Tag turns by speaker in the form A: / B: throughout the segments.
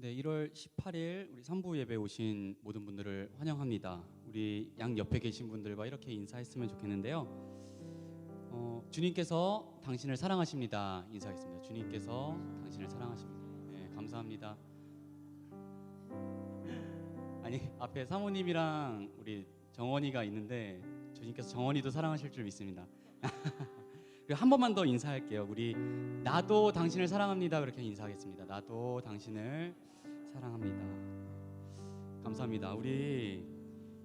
A: 네, 1월 18일 우리 3부 예배 오신 모든 분들을 환영합니다. 우리 양 옆에 계신 분들과 이렇게 인사했으면 좋겠는데요. 주님께서 당신을 사랑하십니다. 인사하겠습니다. 주님께서 당신을 사랑하십니다. 네, 감사합니다. 아니, 앞에 사모님이랑 우리 정원이가 있는데 주님께서 정원이도 사랑하실 줄 믿습니다. 한 번만 더 인사할게요. 우리 나도 당신을 사랑합니다. 그렇게 인사하겠습니다. 나도 당신을 사랑합니다. 감사합니다. 우리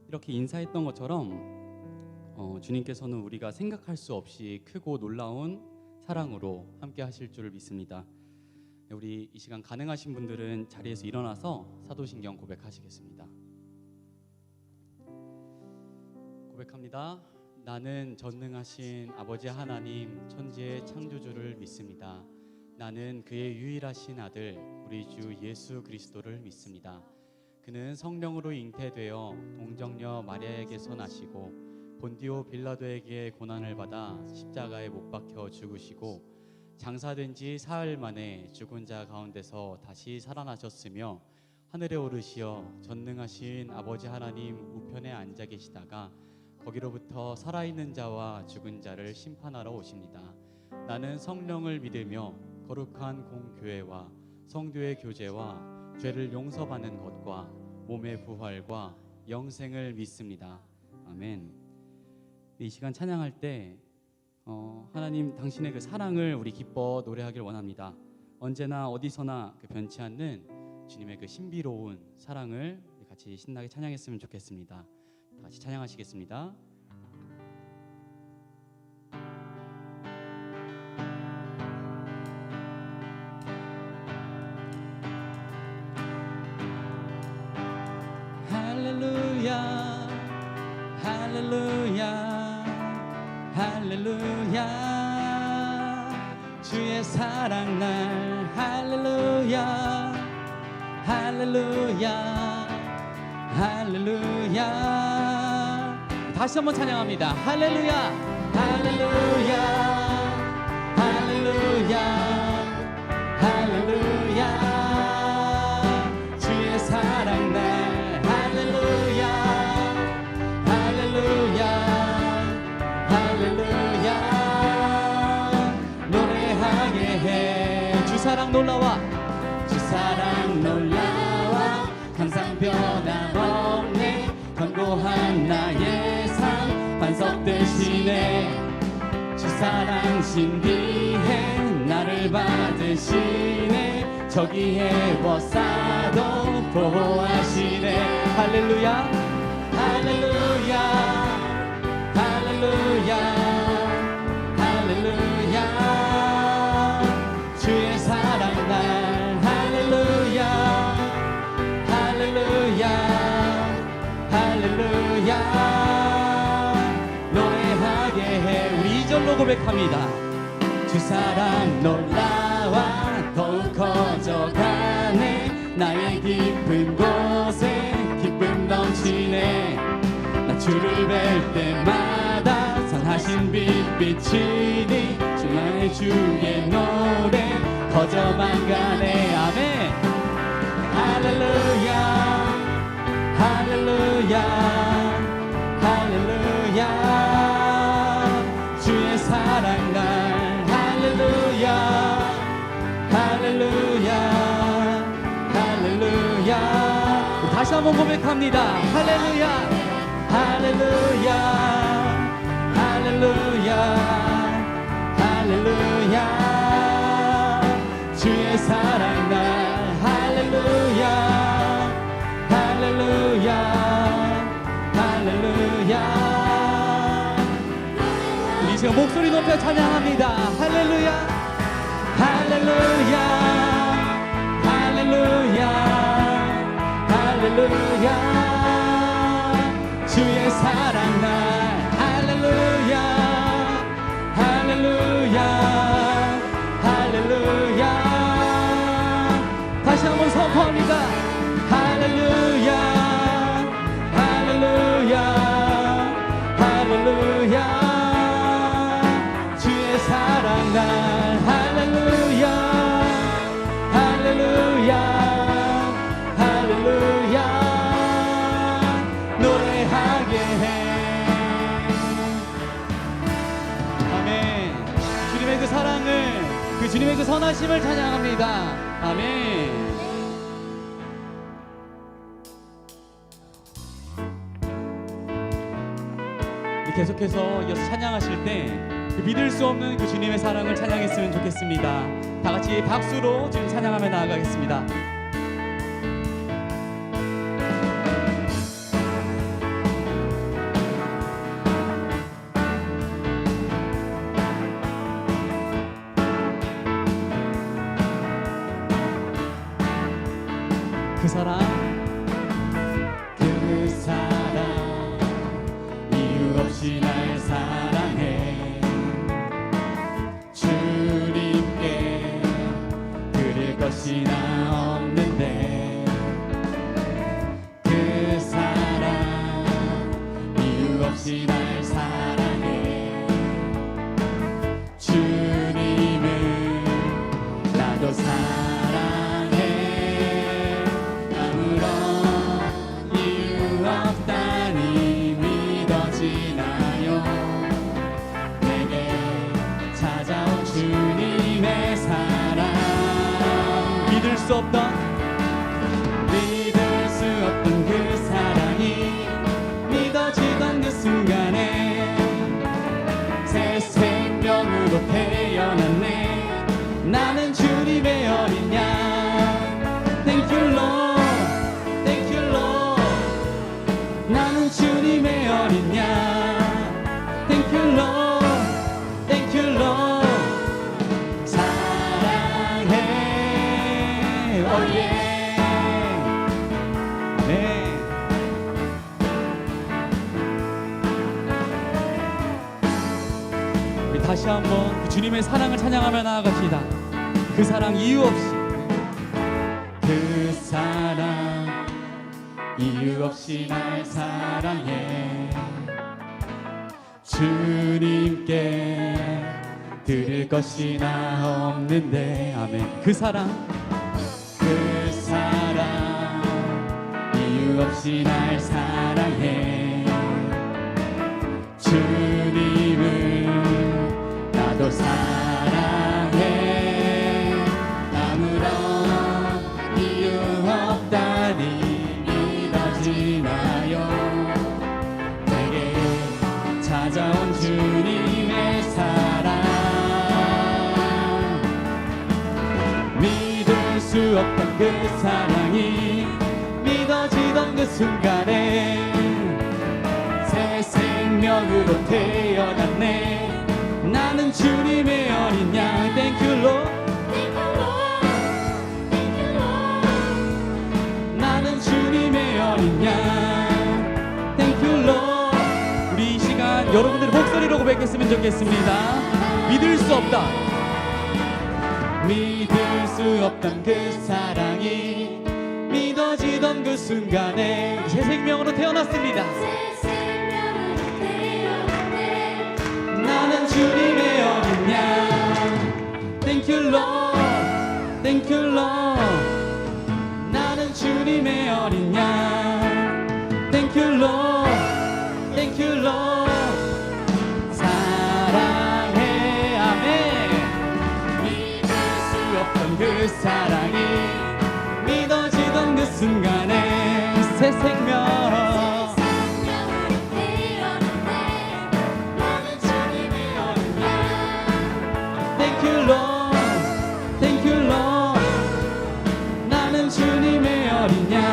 A: 이렇게 인사했던 것처럼 주님께서는 우리가 생각할 수 없이 크고 놀라운 사랑으로 함께 하실 줄을 믿습니다. 우리 이 시간 가능하신 분들은 자리에서 일어나서 사도신경 고백하시겠습니다. 고백합니다. 나는 전능하신 아버지 하나님 천지의 창조주를 믿습니다. 나는 그의 유일하신 아들 우리 주 예수 그리스도를 믿습니다. 그는 성령으로 잉태되어 동정녀 마리아에게서 나시고 본디오 빌라도에게 고난을 받아 십자가에 못 박혀 죽으시고 장사된 지 사흘 만에 죽은 자 가운데서 다시 살아나셨으며 하늘에 오르시어 전능하신 아버지 하나님 우편에 앉아 계시다가 거기로부터 살아있는 자와 죽은 자를 심판하러 오십니다. 나는 성령을 믿으며 거룩한 공교회와 성도의 교제와 죄를 용서받는 것과 몸의 부활과 영생을 믿습니다. 아멘. 이 시간 찬양할 때 하나님 당신의 그 사랑을 우리 기뻐 노래하길 원합니다. 언제나 어디서나 그 변치 않는 주님의 그 신비로운 사랑을 같이 신나게 찬양했으면 좋겠습니다. 다 같이 찬양하시겠습니다. 할렐루야 할렐루야 할렐루야 주의 사랑 날 할렐루야 할렐루야 할렐루야 다시 한번 찬양합니다. 할렐루야 할렐루야 할렐루야 할렐루야 주의 사랑 날 할렐루야 할렐루야 할렐루야 노래하게 해. 주 사랑 놀라와 주 사랑 놀라와 항상 변함없네. 견고한 나의 삶 반석 되시네. 주 사랑 신비해 나를 받으시네. 저기에 벗사도 보호하시네. 할렐루야 할렐루야 할렐루야 할렐루야 주의 사랑 날 할렐루야 할렐루야 할렐루야 노래하게 해. 우리 2절로 고백합니다. 주 사랑 놀라와 더욱 커져가네. 나의 깊은 곳에 기쁨 넘치네. 나 주를 뵐 때마다 선하신 빛 비치니 주만의 주의 노래 커져만 가네. 아멘. 할렐루야 할렐루야 할렐루야 주의 사랑 날 할렐루야 할렐루야 할렐루야 다시 한번 고백합니다. 할렐루야 할렐루야 할렐루야 할렐루야 주의 사랑 날 할렐루야 할렐루야 할렐루야 우리 지금 목소리 높여 찬양합니다. 할렐루야 할렐루야 할렐루야 할렐루야 주의 사랑 날 할렐루야 할렐루야 할렐루야 다시 한번 선포합니다. 할렐루야 할렐루야 할렐루야 주의 사랑 날 할렐루야 할렐루야 그 선하심을 찬양합니다. 아멘. 계속해서 이어서 찬양하실 때 그 믿을 수 없는 그 주님의 사랑을 찬양했으면 좋겠습니다. 다 같이 박수로 주님 찬양하며 나아가겠습니다. 그 사랑 이유 없이 날 사랑해 주님께 드릴 것이 나 없는데 그 사랑 이유 없이 날 사랑해 주님을 나도 사랑해 아무런 이유 없다니 믿어지나요 내게 찾아온 주님의 사랑 믿을 수 없던 그 사랑이 믿어지던 그 순간에 새 생명으로 태어났네 나는 주님의 어린 양 Thank you Lord Thank you Lord 나는 주님의 어린 양 Thank you Lord Thank you Lord 사랑해 Oh yeah 네. 우리 다시 한번 그 주님의 사랑을 찬양하며 나아갑시다. 그 사랑 이유 없이 그 사랑 이유 없이 날 사랑해 주님께 드릴 것이 나 없는데 아멘 그 사랑 이유 없이 날 사랑해 주님을 나도 사랑해 아무런 이유 없다니 믿어지나요 내게 찾아온 주님의 사랑 믿을 수 없던 그 사랑이 믿어지던 그 순간에 새 생명으로 태어났네 나는 주님의 어린 양 Thank you Lord 나는 주님의 어린 양 Thank you Lord 우리 이 시간 여러분들의 목소리로 고백했으면 좋겠습니다. 믿을 수 없다 믿을 수 없던 그 사랑이 믿어지던 그 순간에 새 생명으로 태어났습니다. 나는 주님의 어린 양 Thank you Lord Thank you Lord 나는 주님의 어린 양 Thank you Lord Thank you Lord 사랑해 아멘 믿을 수 없던 그 사랑이 믿어지던 그 순간에 새 생명 나는 주님의 어린 양 Thank you Lord Thank you Lord 나는 주님의 어린 양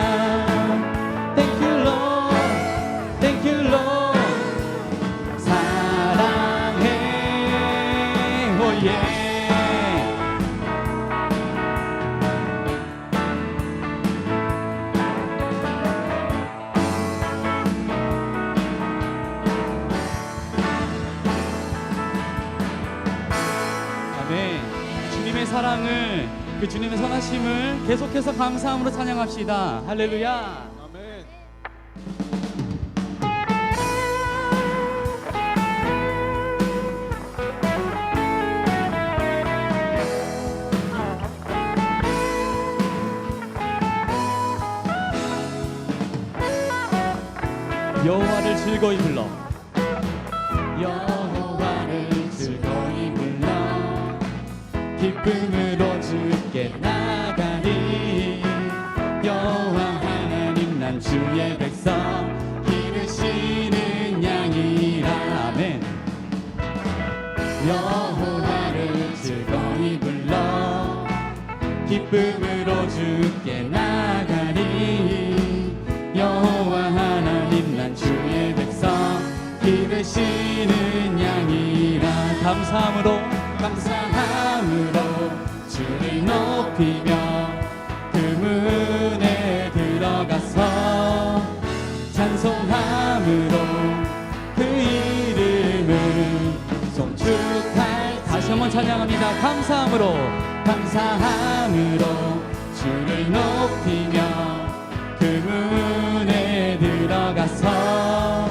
A: Thank you Lord Thank you Lord 사랑해 Oh yeah 주님의 사랑을 그 주님의 선하심을 계속해서 감사함으로 찬양합시다. 할렐루야.
B: 아멘.
A: 여호와를 즐거이 불러
B: 여호와를 즐거이 불러 기쁨을
A: 나가리. 여호와 하나님 난 주의 백성 기르시는 양이라. 아멘. 여호와를 즐거이 불러 기쁨으로 주께 나가리. 여호와 하나님 난 주의 백성 기르시는 양이라. 감사함으로 주를 높이며 그 문에 들어가서 찬송함으로 그 이름을 송축할. 다시 한번 찬양합니다. 감사함으로 주를 높이며 그 문에 들어가서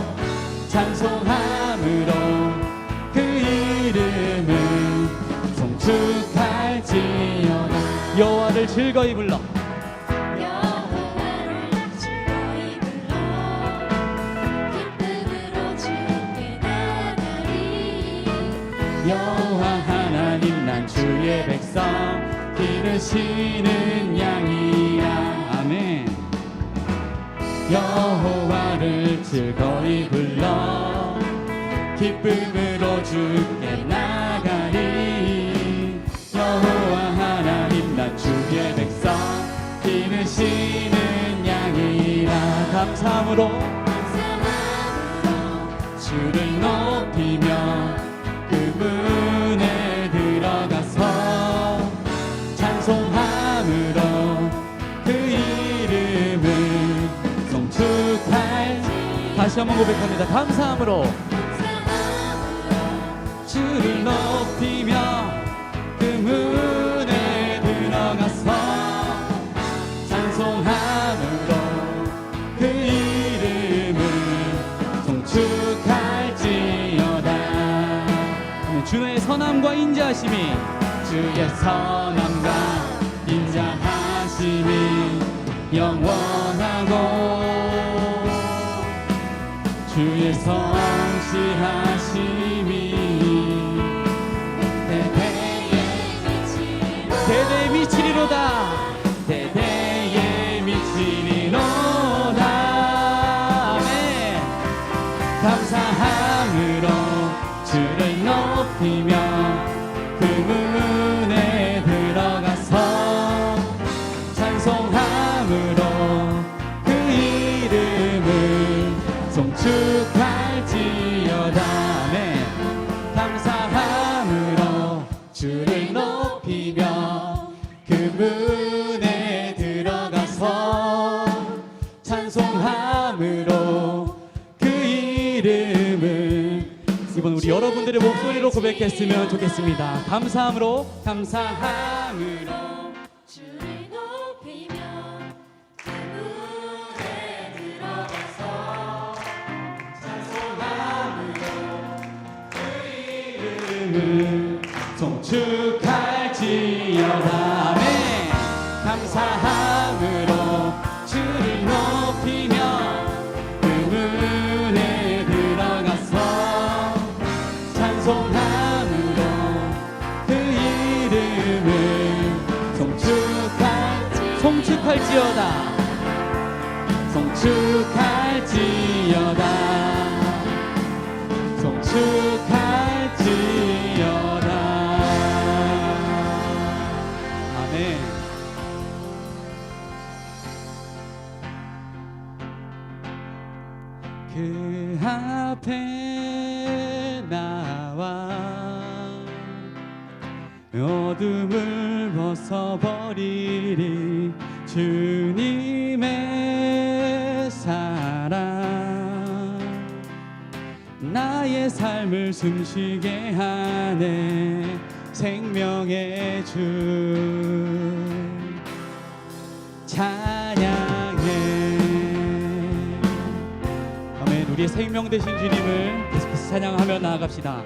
A: 찬송함으로 그 이름을 송축할지어다. 여호와를 즐거이 불러
B: 기쁨으로 주께 나가리.
A: 여호와 하나님 난 주의 백성 기르시는 양이라. 아멘. 여호와를 즐거이 불러 기쁨으로 주께 나가리. 여호와 하나님 난 주의 백성 기르시는 양이라. 감사함으로 주를 높이며 그 문에 들어가서 찬송함으로 그 이름을 송축할. 다시 한번 고백합니다. 감사함으로 주를 높이며 그 문에 들어가서 찬송함으로 그 이름을 송축할지어다. 주의 선함과 인자하심이 주의 선함과 인자하심이 영원하고 주의 성실하심이 대대에 미치리로다. 대대에 미치리로다. 아멘. 감사함으로 주를 높이며 그 문에 들어가서 찬송함으로 그 이름을 송축할지어다. 아멘. 감사함으로 주를 높이며 그 문에 들어가서 찬송함으로 그 이름을. 이번 우리 여러분들의 목소리로 고백했으면 좋겠습니다. 감사함으로
B: 주를 높이며 그 문에 들어가서
A: 찬송함으로 그 이름을 송축할지어다. 아멘. 감사함으로 주를 높이며 그 문에 들어가서 찬송함으로 그 이름을 송축할지어다. 송축할지어다. 송축할지어다. 아멘. 그 앞에 나와 어둠을 벗어버리리. 주님의 사랑 나의 삶을 숨쉬게 하네. 생명의 주 찬양해. 아멘. 우리의 생명 되신 주님을 계속해서 찬양하며 나아갑시다.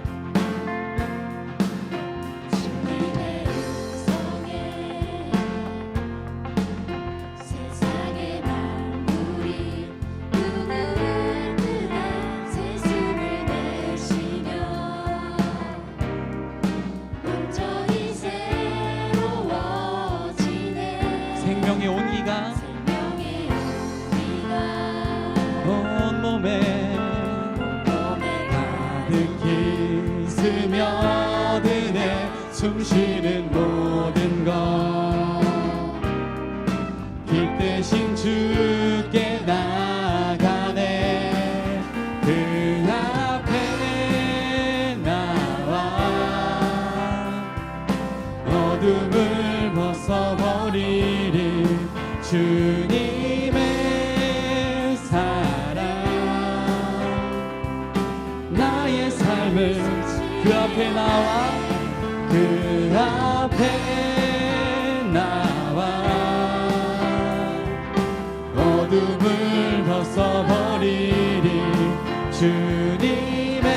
B: 온전히 새로워진
A: 생명의 온기가
B: 생명의 온기가
A: 온몸에
B: 몸에
A: 가득히 스며드네 숨쉬는 모든 것 빛 대신 주께 나가네 그 앞에 나와 어둠을 벗어버리리 주님의 사랑 나의 삶을 그 앞에 나와 그 앞에 나와 어둠을 벗어버리리 주님의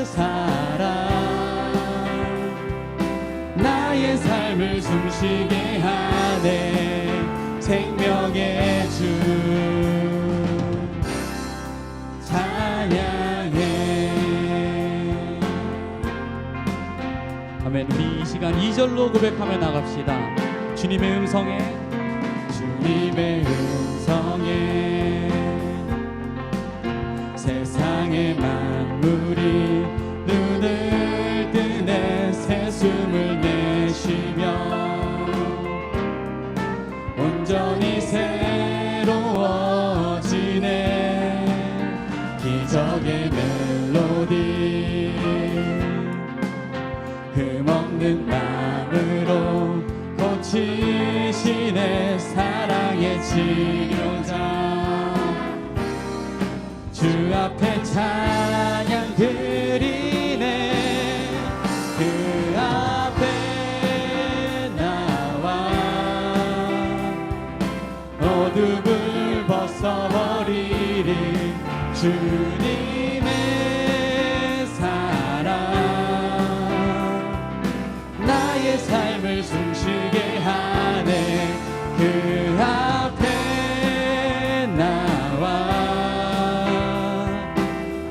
A: 사랑 나의 삶을 숨쉬게 하네 생명의 주 찬양해 아멘. 우리 이 시간 2절로 고백하며 나갑시다. 주님의 음성에 세상의 만물이 눈을 뜨네 새 숨을 내쉬며 온전히 새로워지네 기적의 멜로디 흠없는 마음으로 고치시네 사랑의 치료자 주 앞에 찬양 드리네 그 앞에 나와 어둠을 벗어버리리 주님의 사랑 나의 삶을 숨쉬게 하네 그 앞에 나와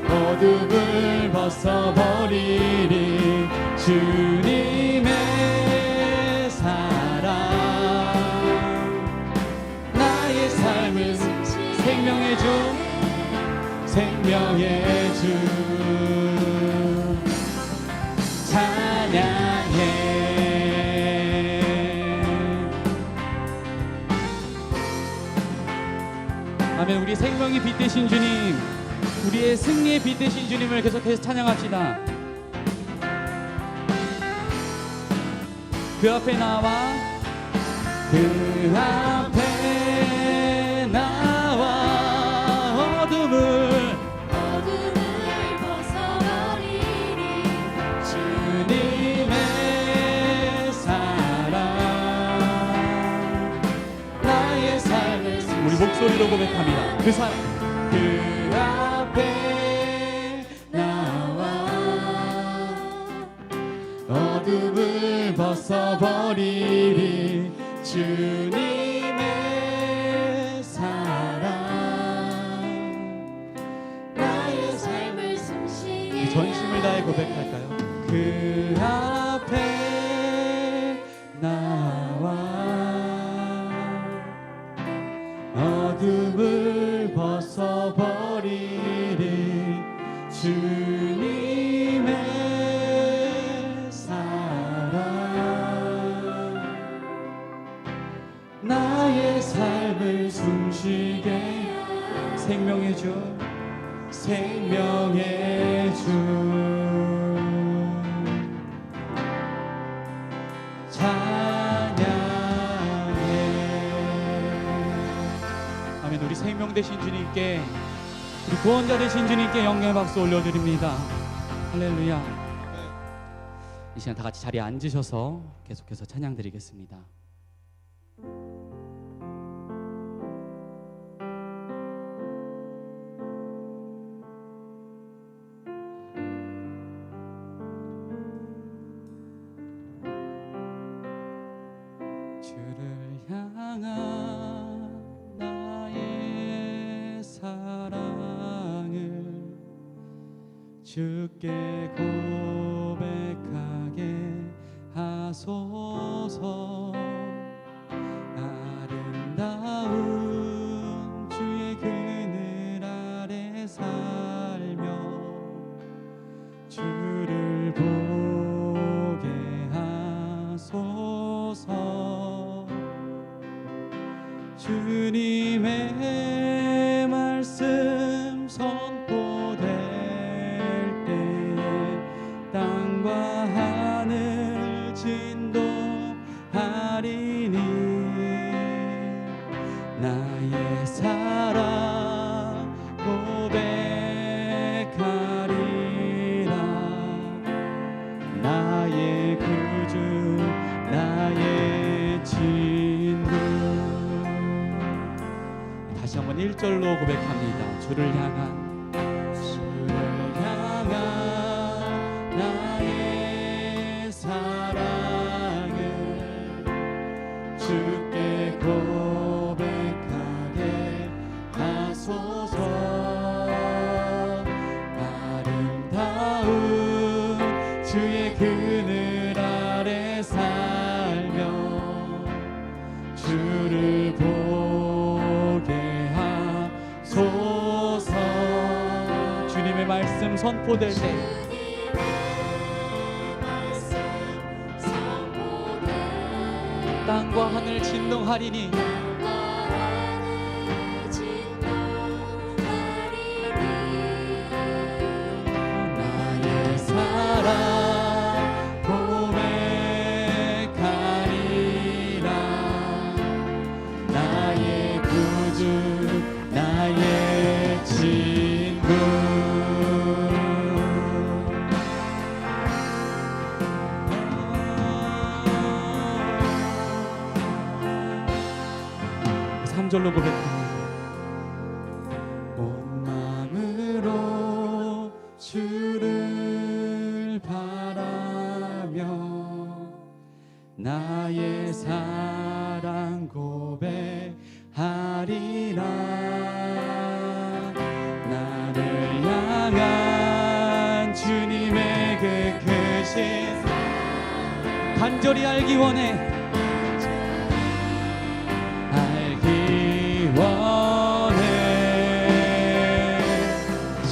A: 어둠을 벗어버리리 주님의 사랑 나의 삶을 생명의 주 생명의 주 찬양해 아멘. 우리 생명이 빛 되신 주님 우리의 승리의 빛 되신 주님을 계속해서 찬양합시다. 그 앞에 나와 그 앞에 나와 어둠을
B: 벗어버리리
A: 주님의 사랑 나의 삶을 우리 목소리로 고백합니다. 그 사랑 그 앞에 나와 어둠을 벗어버리리 주님의 사랑
B: 나의 삶을 숨쉬게
A: 전심을 다해 고백할까요? 그 앞에 나와 어둠을 벗어버리리 주님의 사랑 나의 삶을 숨쉬게 생명의 주 생명의 주 찬양해 아멘. 우리 생명 되신 주님께 우리 구원자 되신 주님께 영광의 박수 올려드립니다. 할렐루야. 이 시간 다 같이 자리에 앉으셔서 계속해서 찬양 드리겠습니다. 주를 향한 나의 사랑을 주께 고백하게 하소서 주님의 말씀 선포될 때에 땅과 하늘 진동하리니 나의 사랑 고백하리라 나의 구주 나의 친구. 다시 한번 1절로 고백합니다. 주를 향한 나의 사랑을 주께 고백하게 하소서. 아름다운 주의 그늘 아래 살며 주를 보게 하소서. 주님의 말씀 선포될 때 땅과 하늘 진동하리니 나의 사랑 고백하리라 나의 구주 나의 친구. 절로 고백합니다. 온 마음으로 주를 바라며 나의 사랑 고백하리라 나를 향한 주님의 그 크신 간절히 알기 원해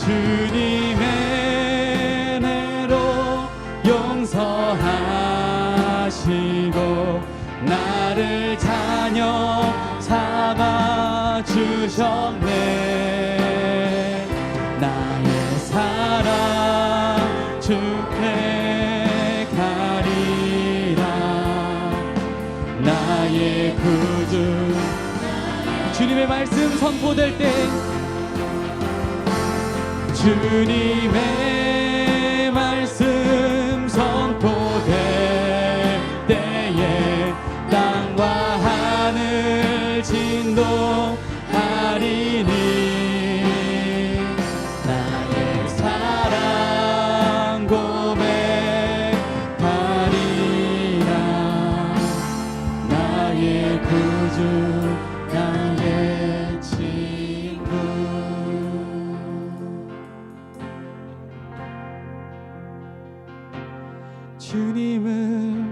A: 주님의 은혜로 용서하시고 나를 자녀 삼아 주셨네. 나의 사랑 주께 가리라 나의 구주. 주님의 말씀 선포될 때 주님의 말씀 선포될 때에 땅과 하늘 진동하리니 나의 사랑 고백하리라 나의 구주 나의 친구. 주님을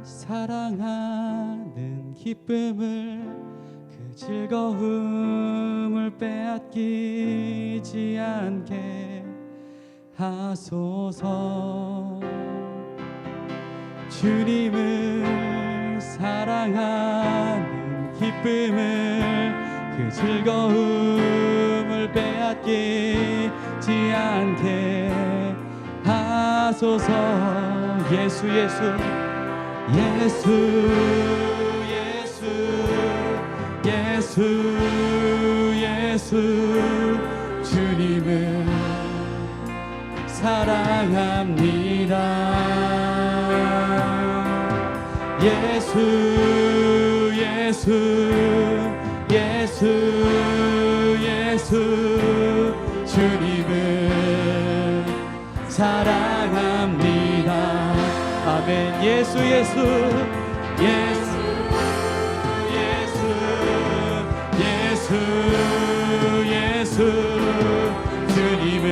A: 사랑하는 기쁨을 그 즐거움을 빼앗기지 않게 하소서. 주님을 사랑하는 기쁨을 그 즐거움을 빼앗기지 않게 하소서. 예수 예수 예수 예수 예수 예수 주님을 사랑합니다. 예수 예수 예수 예수 주님을 사랑합니다. 아멘. 예수 예수 예수 예수 예수 예수 주님을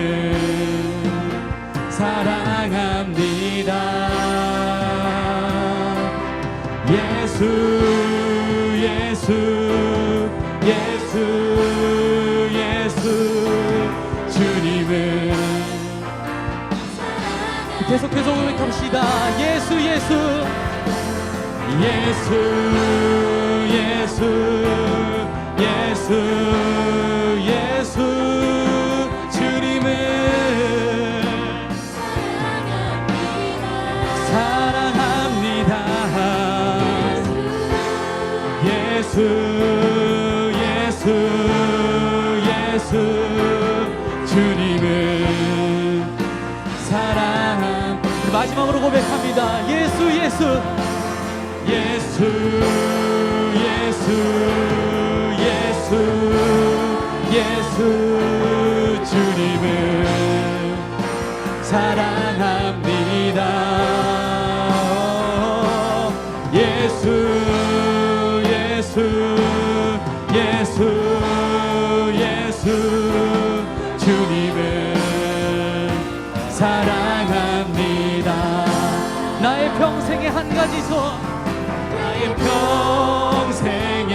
A: 사랑합니다. 예수 예수 예수 예수 주님을 계속해서 고백합시다. 예수 예수 예수 예수 예수 예수 주님을 사랑합니다. 예수 예수 예수 주님을 사랑. 마지막으로 고백합니다. 예수 예수 예수 예수 예수 예수 주님을 사랑합니다. 예수 예수 예수 예수 주님을 사랑합니다. 나의 평생의 한 가지 소원, 나의 평생에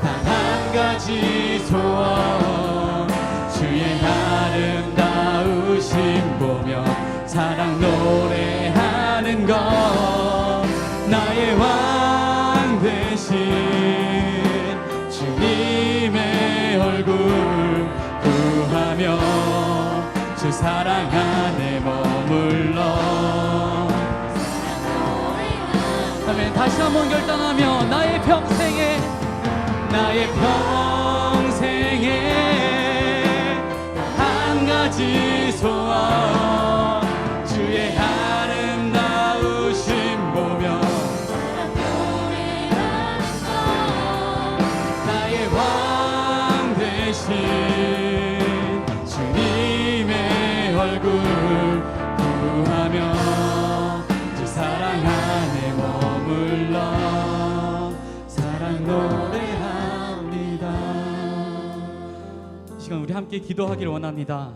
A: 단 한 가지 소원, 주의 아름다우심 보며 사랑 노래하는 것, 나의 왕 되신 주님의 얼굴 구하며 주 사랑 안에 머물러. 아멘. 다시 한번 결단하며 나의 평생에 한 가지 소원, 주의 아름다우심 보며 나의 왕 되신 주님의 얼굴 구하며 주 사랑 안에 머물러 사랑 노래합니다. 이 시간 우리 함께 기도하기를 원합니다.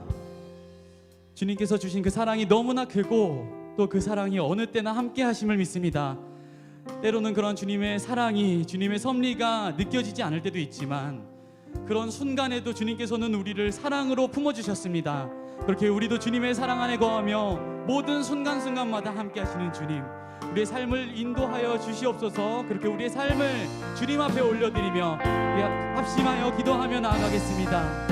A: 주님께서 주신 그 사랑이 너무나 크고 또 그 사랑이 어느 때나 함께 하심을 믿습니다. 때로는 그런 주님의 사랑이, 주님의 섭리가 느껴지지 않을 때도 있지만 그런 순간에도 주님께서는 우리를 사랑으로 품어주셨습니다. 그렇게 우리도 주님의 사랑 안에 거하며 모든 순간순간마다 함께 하시는 주님, 우리의 삶을 인도하여 주시옵소서. 그렇게 우리의 삶을 주님 앞에 올려드리며 우리 합심하여 기도하며 나아가겠습니다.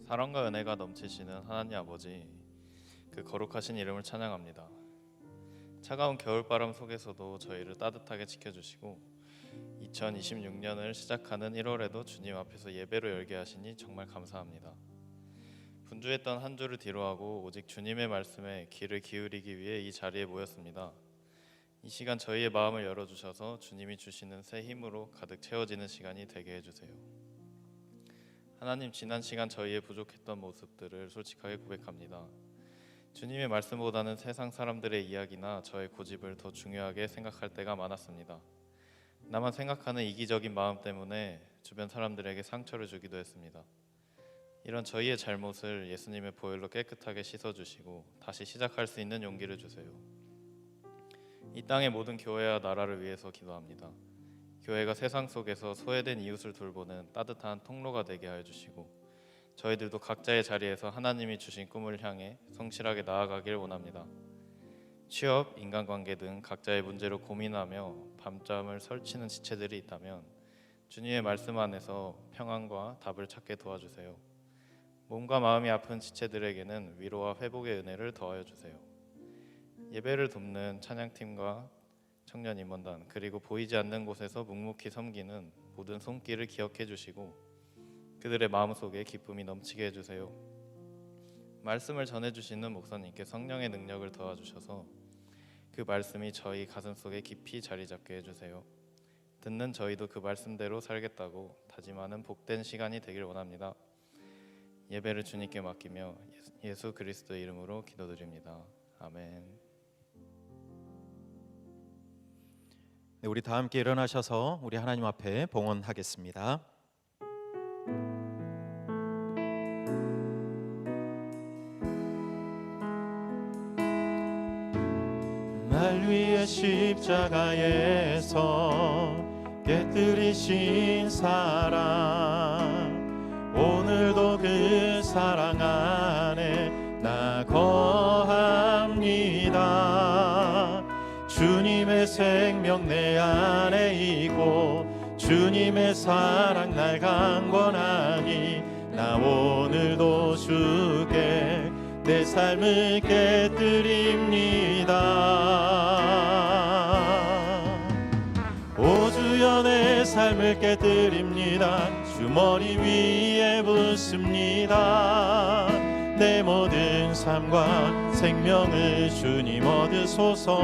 C: 사랑과 은혜가 넘치시는 하나님 아버지, 그 거룩하신 이름을 찬양합니다. 차가운 겨울바람 속에서도 저희를 따뜻하게 지켜주시고 2026년을 시작하는 1월에도 주님 앞에서 예배로 열게 하시니 정말 감사합니다. 분주했던 한 주를 뒤로하고 오직 주님의 말씀에 귀를 기울이기 위해 이 자리에 모였습니다. 이 시간 저희의 마음을 열어주셔서 주님이 주시는 새 힘으로 가득 채워지는 시간이 되게 해주세요. 하나님, 지난 시간 저희의 부족했던 모습들을 솔직하게 고백합니다. 주님의 말씀보다는 세상 사람들의 이야기나 저의 고집을 더 중요하게 생각할 때가 많았습니다. 나만 생각하는 이기적인 마음 때문에 주변 사람들에게 상처를 주기도 했습니다. 이런 저희의 잘못을 예수님의 보혈로 깨끗하게 씻어주시고 다시 시작할 수 있는 용기를 주세요. 이 땅의 모든 교회와 나라를 위해서 기도합니다. 교회가 세상 속에서 소외된 이웃을 돌보는 따뜻한 통로가 되게 하여 주시고 저희들도 각자의 자리에서 하나님이 주신 꿈을 향해 성실하게 나아가길 원합니다. 취업, 인간관계 등 각자의 문제로 고민하며 밤잠을 설치는 지체들이 있다면 주님의 말씀 안에서 평안과 답을 찾게 도와주세요. 몸과 마음이 아픈 지체들에게는 위로와 회복의 은혜를 더하여 주세요. 예배를 돕는 찬양팀과 청년 임원단, 그리고 보이지 않는 곳에서 묵묵히 섬기는 모든 손길을 기억해 주시고 그들의 마음속에 기쁨이 넘치게 해주세요. 말씀을 전해주시는 목사님께 성령의 능력을 더하주셔서 그 말씀이 저희 가슴속에 깊이 자리 잡게 해주세요. 듣는 저희도 그 말씀대로 살겠다고 다짐하는 복된 시간이 되길 원합니다. 예배를 주님께 맡기며 예수 그리스도의 이름으로 기도드립니다. 아멘.
D: 네, 우리 다 함께 일어나셔서 우리 하나님 앞에 봉헌하겠습니다. 날 위해 십자가에서 깨뜨리신 사랑, 오늘도 그 사랑 안에 나 거합니다. 주님의 생명 내 안에 있고 주님의 사랑 날 강권하니 나 오늘도 주께 내 삶을 깨뜨립니다. 오 주여 내 삶을 깨뜨립니다. 주 머리 위에 붓습니다. 내 모든 삶과 생명을 주님 얻으소서.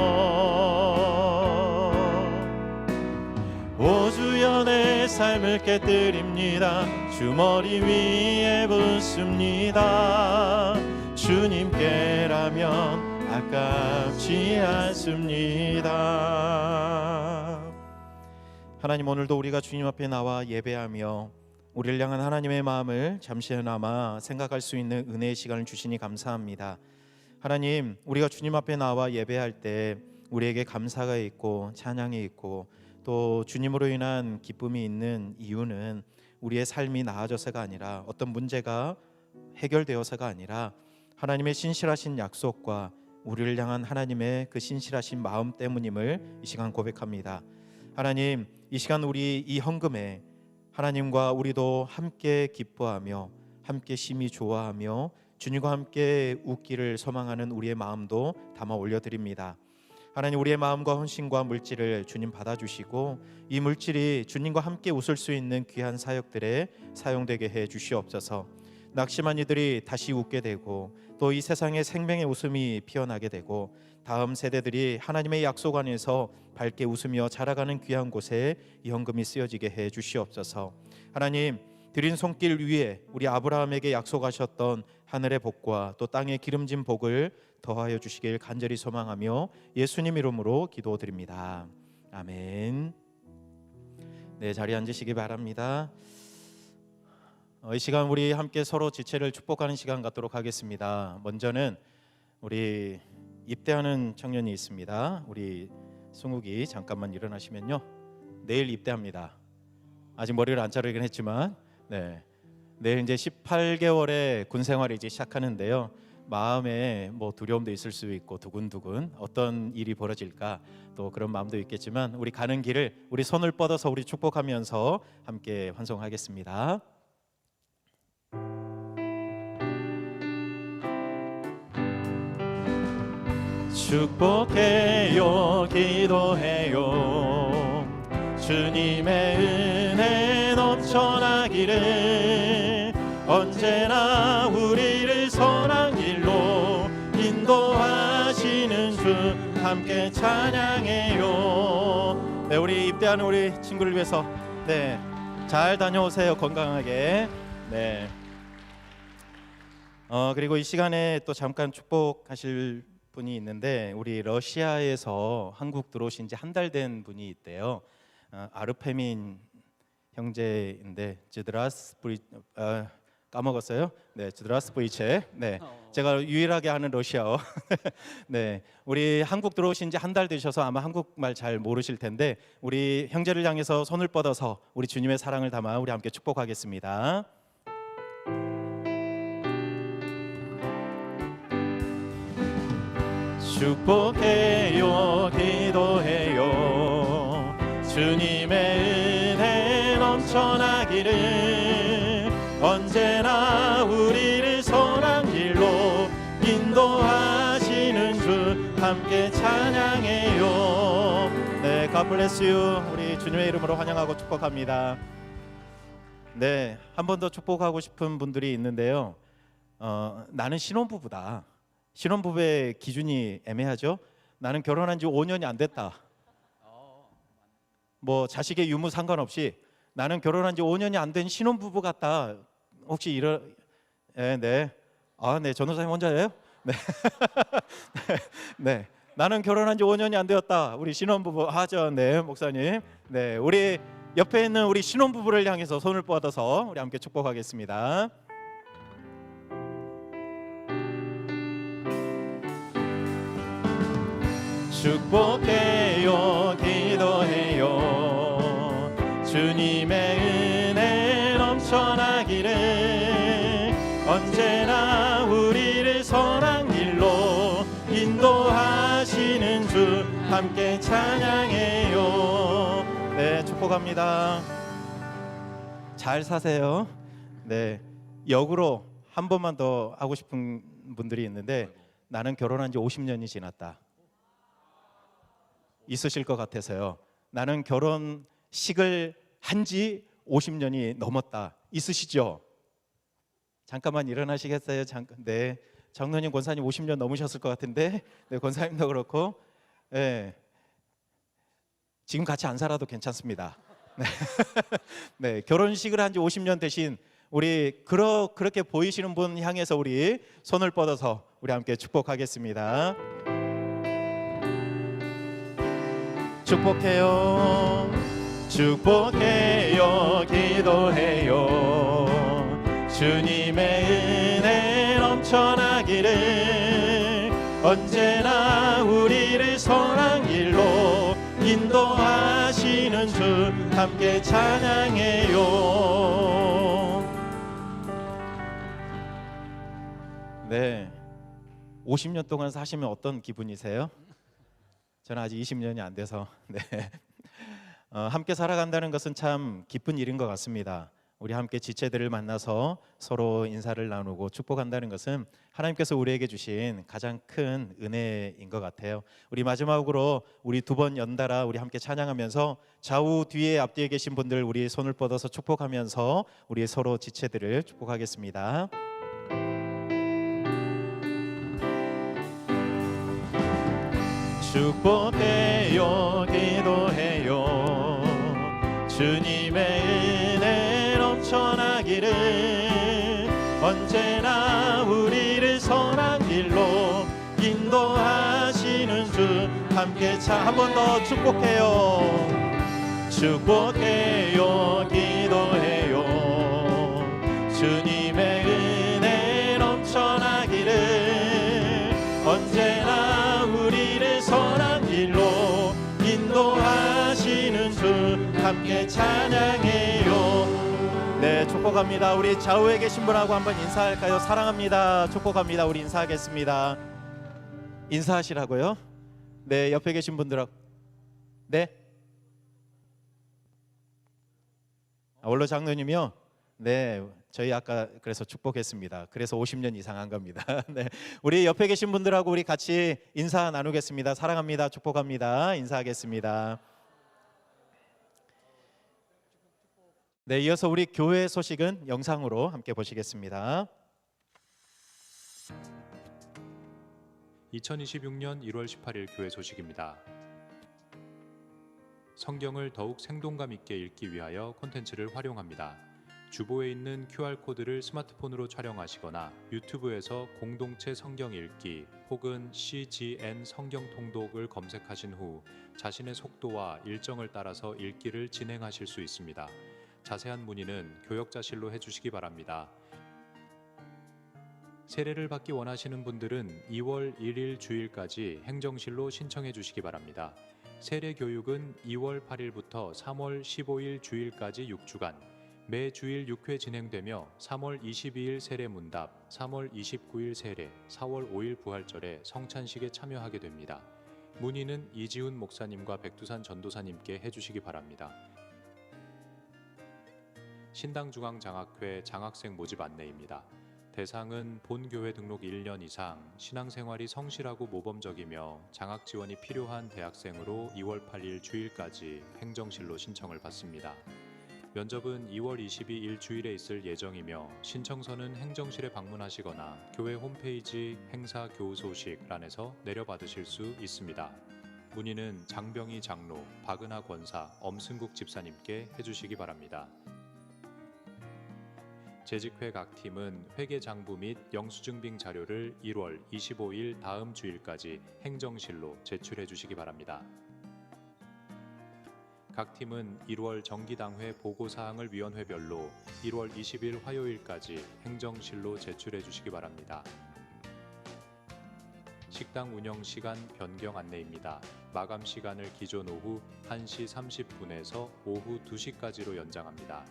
D: 오 주여 내 삶을 깨뜨립니다. 주 머리 위에 붓습니다. 주님께라면 아깝지 않습니다. 하나님, 오늘도 우리가 주님 앞에 나와 예배하며 우리를 향한 하나님의 마음을 잠시나마 생각할 수 있는 은혜의 시간을 주시니 감사합니다. 하나님, 우리가 주님 앞에 나와 예배할 때 우리에게 감사가 있고 찬양이 있고 또 주님으로 인한 기쁨이 있는 이유는 우리의 삶이 나아져서가 아니라 어떤 문제가 해결되어서가 아니라 하나님의 신실하신 약속과 우리를 향한 하나님의 그 신실하신 마음 때문임을 이 시간 고백합니다. 하나님, 이 시간 우리 이 헌금에 하나님과 우리도 함께 기뻐하며 함께 심히 좋아하며 주님과 함께 웃기를 소망하는 우리의 마음도 담아 올려드립니다. 하나님, 우리의 마음과 헌신과 물질을 주님 받아주시고 이 물질이 주님과 함께 웃을 수 있는 귀한 사역들에 사용되게 해 주시옵소서. 낙심한 이들이 다시 웃게 되고 또 이 세상에 생명의 웃음이 피어나게 되고 다음 세대들이 하나님의 약속 안에서 밝게 웃으며 자라가는 귀한 곳에 이 헌금이 쓰여지게 해 주시옵소서. 하나님, 드린 손길 위에 우리 아브라함에게 약속하셨던 하늘의 복과 또 땅의 기름진 복을 더하여 주시길 간절히 소망하며 예수님 이름으로 기도드립니다. 아멘. 네, 자리에 앉으시기 바랍니다. 이 시간 우리 함께 서로 지체를 축복하는 시간 갖도록 하겠습니다. 먼저는 우리 입대하는 청년이 있습니다. 우리 승욱이 잠깐만 일어나시면요, 내일 입대합니다. 아직 머리를 안 자르긴 했지만 내일 이제 18개월의 군 생활이 이제 시작하는데요. 마음에 뭐 두려움도 있을 수 있고 두근두근 어떤 일이 벌어질까 또 그런 마음도 있겠지만 우리 가는 길을 우리 손을 뻗어서 우리 축복하면서 함께 환송하겠습니다. 축복해요, 기도해요. 주님의 은혜 넘쳐나기를 언제나 우리를 선한 길로 인도하시는 주 함께 찬양해요. 네, 우리 입대하는 우리 친구를 위해서 잘 다녀오세요. 건강하게. 그리고 이 시간에 또 잠깐 축복하실 분이 있는데 우리 러시아에서 한국 들어오신 지 한 달 된 분이 있대요. 아르페민 형제인데 까먹었어요. 즈드라스부이체. 제가 유일하게 하는 러시아어. 우리 한국 들어오신 지 한 달 되셔서 아마 한국말 잘 모르실 텐데 우리 형제를 향해서 손을 뻗어서 우리 주님의 사랑을 담아 우리 함께 축복하겠습니다. 축복해요, 기도해요. 주님의 은혜 넘쳐나기를 언제나 우리를 선한 길로 인도하시는 주 함께 찬양해요. 네, God bless you. 우리 주님의 이름으로 환영하고 축복합니다. 네, 한 번 더 축복하고 싶은 분들이 있는데요. 나는 신혼부부다. 신혼부부의 기준이 애매하죠. 나는 결혼한 지 5년이 안 됐다. 뭐 자식의 유무 상관없이 나는 결혼한 지 5년이 안 된 신혼부부 같다. 혹시 이런 네. 아, 네. 전도사님 혼자예요? 네. 네. 나는 결혼한 지 5년이 안 되었다. 우리 신혼부부 하죠. 네, 목사님. 네. 우리 옆에 있는 우리 신혼부부를 향해서 손을 뻗어서 우리 함께 축복하겠습니다. 축복해요, 기도해요. 주님의 은혜 넘쳐나기를 언제나 우리를 선한 길로 인도하시는 주 함께 찬양해요. 네, 축복합니다. 잘 사세요. 네, 역으로 한 번만 더 하고 싶은 분들이 있는데 나는 결혼한 지 50년이 지났다. 있으실 것 같아서요. 나는 결혼식을 한 지 50년이 넘었다. 있으시죠? 잠깐만 일어나시겠어요? 잠깐. 네, 장로님, 권사님 50년 넘으셨을 것 같은데, 네, 권사님도 그렇고, 네, 지금 같이 안 살아도 괜찮습니다. 네, 네, 결혼식을 한 지 50년 되신 우리 그렇게 보이시는 분 향해서 우리 손을 뻗어서 우리 함께 축복하겠습니다. 축복해요, 축복해요, 기도해요. 주님의 은혜 넘쳐나기를 언제나 우리를 선한 길로 인도하시는 주 함께 찬양해요. 네, 50년 동안 사시면 어떤 기분이세요? 저는 아직 20년이 안 돼서 네. 함께 살아간다는 것은 참 기쁜 일인 것 같습니다. 우리 함께 지체들을 만나서 서로 인사를 나누고 축복한다는 것은 하나님께서 우리에게 주신 가장 큰 은혜인 것 같아요. 우리 마지막으로 우리 두 번 연달아 우리 함께 찬양하면서 좌우 뒤에 앞뒤에 계신 분들 우리 손을 뻗어서 축복하면서 우리 서로 지체들을 축복하겠습니다. 축복해요, 기도해요. 주님의 은혜 넘쳐나기를 언제나 우리를 선한 길로 인도하시는 주 함께 한 번 더 축복해요. 축복해요, 기도해요. 주님의 은혜 넘쳐나기를 언제나 우리를 선한 길로 인도하시는 주 함께 찬양해요. 네, 축복합니다. 우리 좌우에 계신 분하고 한번 인사할까요? 사랑합니다. 축복합니다. 우리 인사하겠습니다. 인사하시라고요? 네, 옆에 계신 분들하고. 네, 원로 장로님이요? 네, 저희 아까 그래서 축복했습니다. 그래서 50년 이상 한 겁니다. 네, 우리 옆에 계신 분들하고 우리 같이 인사 나누겠습니다. 사랑합니다. 축복합니다. 인사하겠습니다. 네, 이어서 우리 교회 소식은 영상으로 함께 보시겠습니다.
E: 2026년 1월 18일 교회 소식입니다. 성경을 더욱 생동감 있게 읽기 위하여 콘텐츠를 활용합니다. 주보에 있는 QR코드를 스마트폰으로 촬영하시거나 유튜브에서 공동체 성경 읽기 혹은 CGN 성경 통독을 검색하신 후 자신의 속도와 일정을 따라서 읽기를 진행하실 수 있습니다. 자세한 문의는 교역자실로 해주시기 바랍니다. 세례를 받기 원하시는 분들은 2월 1일 주일까지 행정실로 신청해 주시기 바랍니다. 세례 교육은 2월 8일부터 3월 15일 주일까지 6주간 매 주일 6회 진행되며 3월 22일 세례 문답, 3월 29일 세례, 4월 5일 부활절에 성찬식에 참여하게 됩니다. 문의는 이지훈 목사님과 백두산 전도사님께 해주시기 바랍니다. 신당중앙장학회 장학생 모집 안내입니다. 대상은 본교회 등록 1년 이상, 신앙생활이 성실하고 모범적이며 장학 지원이 필요한 대학생으로 2월 8일 주일까지 행정실로 신청을 받습니다. 면접은 2월 22일 주일에 있을 예정이며 신청서는 행정실에 방문하시거나 교회 홈페이지 행사 교우소식란에서 내려받으실 수 있습니다. 문의는 장병희 장로, 박은하 권사, 엄승국 집사님께 해주시기 바랍니다. 재직회 각 팀은 회계장부 및 영수증빙 자료를 1월 25일 다음 주일까지 행정실로 제출해 주시기 바랍니다. 각 팀은 1월 정기당회 보고사항을 위원회별로 1월 20일 화요일까지 행정실로 제출해 주시기 바랍니다. 식당 운영 시간 변경 안내입니다. 마감 시간을 기존 오후 1시 30분에서 오후 2시까지로 연장합니다.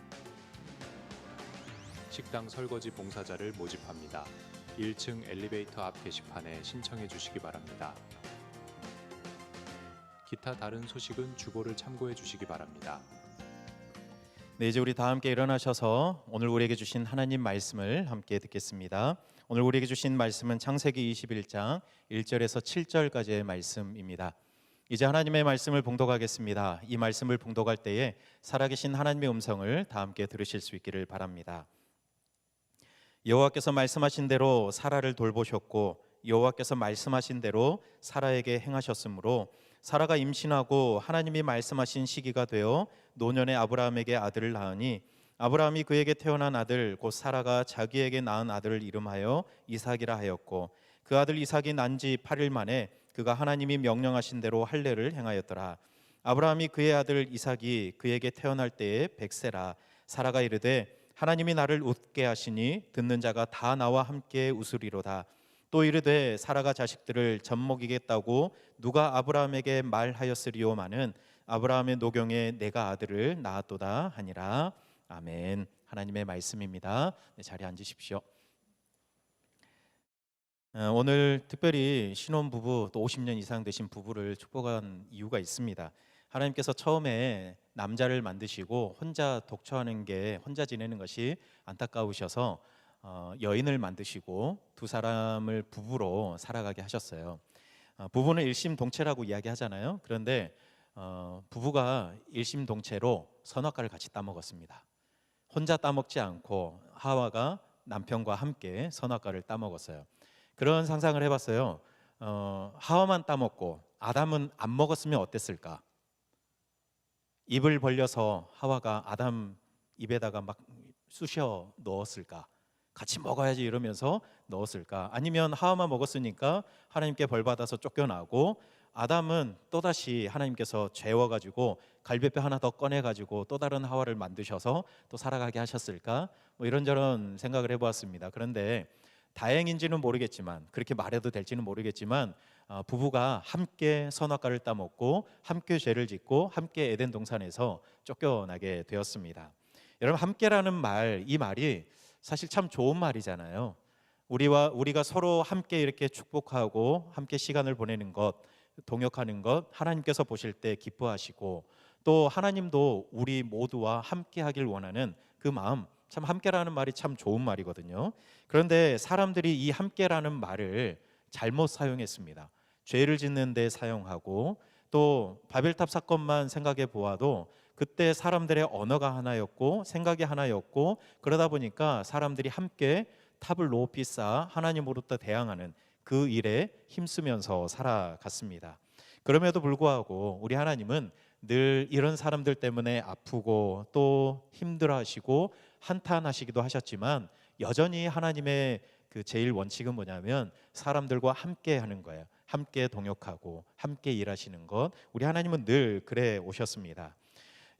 E: 식당 설거지 봉사자를 모집합니다. 1층 엘리베이터 앞 게시판에 신청해 주시기 바랍니다. 기타 다른 소식은 주보를 참고해 주시기 바랍니다.
D: 네, 이제 우리 다 함께 일어나셔서 오늘 우리에게 주신 하나님 말씀을 함께 듣겠습니다. 오늘 우리에게 주신 말씀은 창세기 21장 1절에서 7절까지의 말씀입니다. 이제 하나님의 말씀을 봉독하겠습니다. 이 말씀을 봉독할 때에 살아계신 하나님의 음성을 다 함께 들으실 수 있기를 바랍니다. 여호와께서 말씀하신 대로 사라를 돌보셨고 여호와께서 말씀하신 대로 사라에게 행하셨으므로 사라가 임신하고 하나님이 말씀하신 시기가 되어 노년의 아브라함에게 아들을 낳으니 아브라함이 그에게 태어난 아들 곧 사라가 자기에게 낳은 아들을 이름하여 이삭이라 하였고 그 아들 이삭이 난 지 8일 만에 그가 하나님이 명령하신 대로 할례를 행하였더라. 아브라함이 그의 아들 이삭이 그에게 태어날 때에 100세라. 사라가 이르되 하나님이 나를 웃게 하시니 듣는 자가 다 나와 함께 웃으리로다. 또 이르되 사라가 자식들을 젖먹이겠다고 누가 아브라함에게 말하였으리오마는 아브라함의 노경에 내가 아들을 낳았도다 하니라. 아멘. 하나님의 말씀입니다. 네, 자리에 앉으십시오. 오늘 특별히 신혼부부 또 50년 이상 되신 부부를 축복한 이유가 있습니다. 하나님께서 처음에 남자를 만드시고 혼자 독처하는 게 혼자 지내는 것이 안타까우셔서 여인을 만드시고 두 사람을 부부로 살아가게 하셨어요. 부부는 일심동체라고 이야기하잖아요. 그런데 부부가 일심동체로 선악과를 같이 따먹었습니다. 혼자 따먹지 않고 하와가 남편과 함께 선악과를 따먹었어요. 그런 상상을 해봤어요. 하와만 따먹고 아담은 안 먹었으면 어땠을까? 입을 벌려서 하와가 아담 입에다가 막 쑤셔 넣었을까? 같이 먹어야지 이러면서 넣었을까? 아니면 하와만 먹었으니까 하나님께 벌 받아서 쫓겨나고 아담은 또다시 하나님께서 재워가지고 갈비뼈 하나 더 꺼내가지고 또 다른 하와를 만드셔서 또 살아가게 하셨을까? 뭐 이런저런 생각을 해보았습니다. 그런데 다행인지는 모르겠지만 그렇게 말해도 될지는 모르겠지만 부부가 함께 선악과를 따먹고 함께 죄를 짓고 함께 에덴 동산에서 쫓겨나게 되었습니다. 여러분 함께라는 말, 이 말이 사실 참 좋은 말이잖아요. 우리가 서로 함께 이렇게 축복하고 함께 시간을 보내는 것, 동역하는 것 하나님께서 보실 때 기뻐하시고 또 하나님도 우리 모두와 함께 하길 원하는 그 마음, 참 함께라는 말이 참 좋은 말이거든요. 그런데 사람들이 이 함께라는 말을 잘못 사용했습니다. 죄를 짓는 데 사용하고 또 바벨탑 사건만 생각해 보아도 그때 사람들의 언어가 하나였고 생각이 하나였고 그러다 보니까 사람들이 함께 탑을 높이 쌓아 하나님으로부터 대항하는 그 일에 힘쓰면서 살아갔습니다. 그럼에도 불구하고 우리 하나님은 늘 이런 사람들 때문에 아프고 또 힘들어하시고 한탄하시기도 하셨지만 여전히 하나님의 그 제일 원칙은 뭐냐면 사람들과 함께 하는 거예요. 함께 동역하고 함께 일하시는 것. 우리 하나님은 늘 그래 오셨습니다.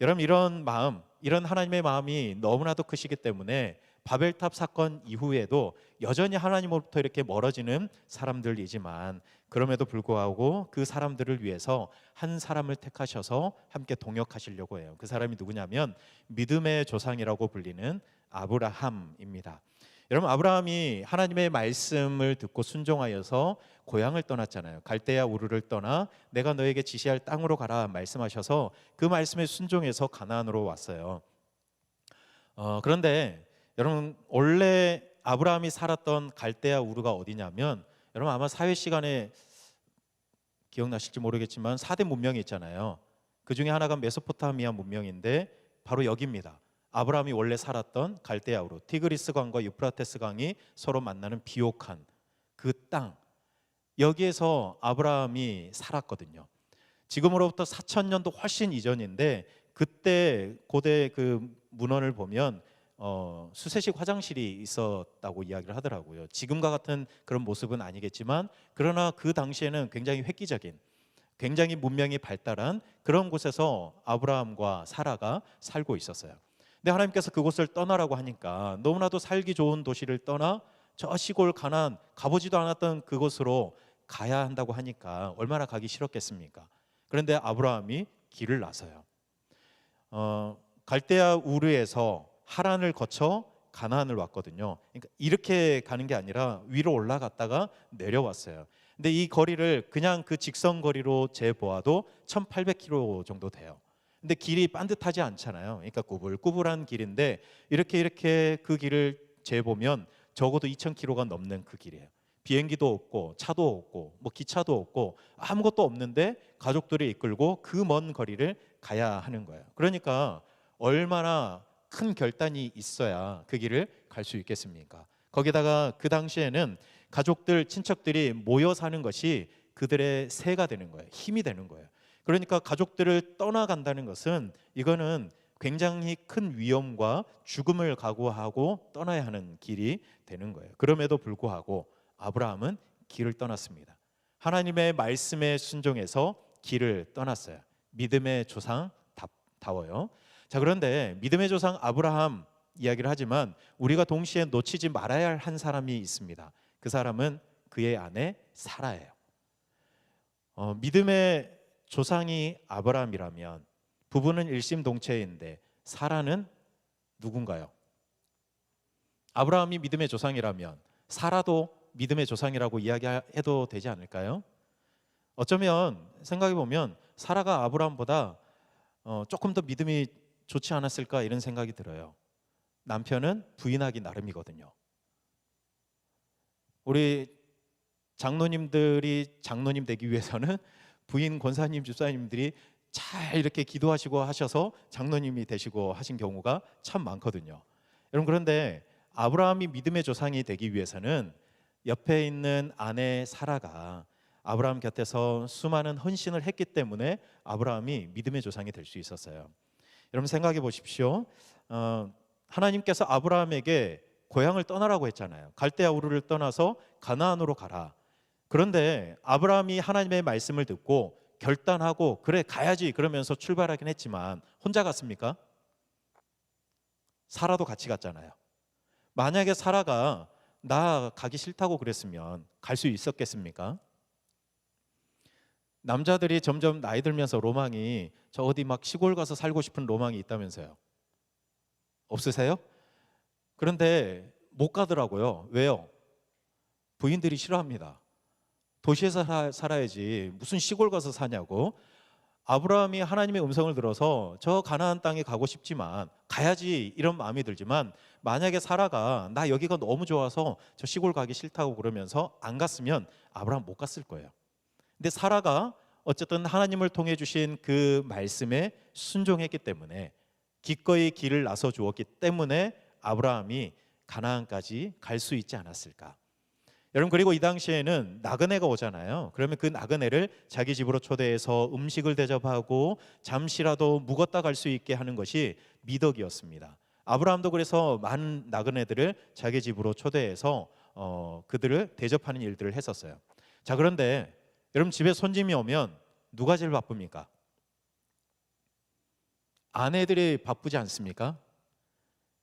D: 여러분 이런 마음, 이런 하나님의 마음이 너무나도 크시기 때문에 바벨탑 사건 이후에도 여전히 하나님으로부터 이렇게 멀어지는 사람들이지만 그럼에도 불구하고 그 사람들을 위해서 한 사람을 택하셔서 함께 동역하시려고 해요. 그 사람이 누구냐면 믿음의 조상이라고 불리는 아브라함입니다. 여러분 아브라함이 하나님의 말씀을 듣고 순종하여서 고향을 떠났잖아요. 갈대아 우르를 떠나 내가 너에게 지시할 땅으로 가라 말씀하셔서 그 말씀에 순종해서 가나안으로 왔어요. 그런데 여러분 원래 아브라함이 살았던 갈대아 우르가 어디냐면 여러분 아마 사회 시간에 기억나실지 모르겠지만 4대 문명이 있잖아요. 그 중에 하나가 메소포타미아 문명인데 바로 여기입니다. 아브라함이 원래 살았던 갈대아 우르, 티그리스 강과 유프라테스 강이 서로 만나는 비옥한 그 땅, 여기에서 아브라함이 살았거든요. 지금으로부터 4,000년도 훨씬 이전인데 그때 고대 그 문헌을 보면 수세식 화장실이 있었다고 이야기를 하더라고요. 지금과 같은 그런 모습은 아니겠지만 그러나 그 당시에는 굉장히 획기적인, 굉장히 문명이 발달한 그런 곳에서 아브라함과 사라가 살고 있었어요. 근데 하나님께서 그곳을 떠나라고 하니까 너무나도 살기 좋은 도시를 떠나 저 시골 가나안 가보지도 않았던 그곳으로 가야 한다고 하니까 얼마나 가기 싫었겠습니까? 그런데 아브라함이 길을 나서요. 갈대아 우르에서 하란을 거쳐 가나안을 왔거든요. 그러니까 이렇게 가는 게 아니라 위로 올라갔다가 내려왔어요. 근데 이 거리를 그냥 그 직선 거리로 재보아도 1,800km 정도 돼요. 근데 길이 반듯하지 않잖아요. 그러니까 꾸불꾸불한 길인데 이렇게 그 길을 재보면 적어도 2,000km가 넘는 그 길이에요. 비행기도 없고 차도 없고 뭐 기차도 없고 아무것도 없는데 가족들이 이끌고 그 먼 거리를 가야 하는 거예요. 그러니까 얼마나 큰 결단이 있어야 그 길을 갈 수 있겠습니까? 거기다가 그 당시에는 가족들, 친척들이 모여 사는 것이 그들의 새가 되는 거예요. 힘이 되는 거예요. 그러니까 가족들을 떠나간다는 것은 이거는 굉장히 큰 위험과 죽음을 각오하고 떠나야 하는 길이 되는 거예요. 그럼에도 불구하고 아브라함은 길을 떠났습니다. 하나님의 말씀에 순종해서 길을 떠났어요. 믿음의 조상 다워요. 자, 그런데 믿음의 조상 아브라함 이야기를 하지만 우리가 동시에 놓치지 말아야 할 한 사람이 있습니다. 그 사람은 그의 아내 사라예요. 믿음의 조상이 아브라함이라면 부부는 일심동체인데 사라는 누군가요? 아브라함이 믿음의 조상이라면 사라도 믿음의 조상이라고 이야기해도 되지 않을까요? 어쩌면 생각해 보면 사라가 아브라함보다 조금 더 믿음이 좋지 않았을까 이런 생각이 들어요. 남편은 부인하기 나름이거든요. 우리 장로님들이 장로님 되기 위해서는 부인 권사님, 집사님들이 잘 이렇게 기도하시고 하셔서 장로님이 되시고 하신 경우가 참 많거든요. 여러분, 그런데 아브라함이 믿음의 조상이 되기 위해서는 옆에 있는 아내 사라가 아브라함 곁에서 수많은 헌신을 했기 때문에 아브라함이 믿음의 조상이 될 수 있었어요. 여러분 생각해 보십시오. 하나님께서 아브라함에게 고향을 떠나라고 했잖아요. 갈대아 우르를 떠나서 가나안으로 가라. 그런데 아브라함이 하나님의 말씀을 듣고 결단하고 그래 가야지 그러면서 출발하긴 했지만 혼자 갔습니까? 사라도 같이 갔잖아요. 만약에 사라가 나 가기 싫다고 그랬으면 갈 수 있었겠습니까? 남자들이 점점 나이 들면서 로망이 저 어디 막 시골 가서 살고 싶은 로망이 있다면서요. 없으세요? 그런데 못 가더라고요. 왜요? 부인들이 싫어합니다. 도시에서 살아야지 무슨 시골 가서 사냐고. 아브라함이 하나님의 음성을 들어서 저 가나안 땅에 가고 싶지만 가야지 이런 마음이 들지만 만약에 사라가 나 여기가 너무 좋아서 저 시골 가기 싫다고 그러면서 안 갔으면 아브라함 못 갔을 거예요. 근데 사라가 어쨌든 하나님을 통해 주신 그 말씀에 순종했기 때문에 기꺼이 길을 나서 주었기 때문에 아브라함이 가나안까지 갈 수 있지 않았을까. 여러분, 그리고 이 당시에는 나그네가 오잖아요. 그러면 그 나그네를 자기 집으로 초대해서 음식을 대접하고 잠시라도 묵었다 갈 수 있게 하는 것이 미덕이었습니다. 아브라함도 그래서 많은 나그네들을 자기 집으로 초대해서 그들을 대접하는 일들을 했었어요. 자, 그런데 여러분 집에 손님이 오면 누가 제일 바쁩니까? 아내들이 바쁘지 않습니까?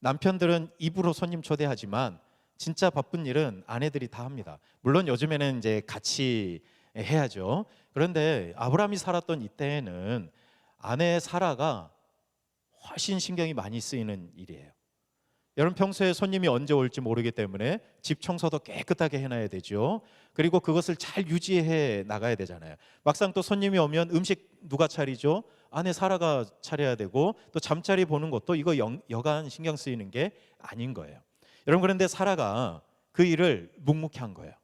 D: 남편들은 입으로 손님 초대하지만 진짜 바쁜 일은 아내들이 다 합니다. 물론 요즘에는 이제 같이 해야죠. 그런데 아브라함이 살았던 이때에는 아내 사라가 훨씬 신경이 많이 쓰이는 일이에요. 여러분 평소에 손님이 언제 올지 모르기 때문에 집 청소도 깨끗하게 해놔야 되죠. 그리고 그것을 잘 유지해 나가야 되잖아요. 막상 또 손님이 오면 음식 누가 차리죠? 아내 사라가 차려야 되고, 또 잠자리 보는 것도 이거 여간 신경 쓰이는 게 아닌 거예요. 여러분 그런데 사라가 그 일을 묵묵히 한 거예요.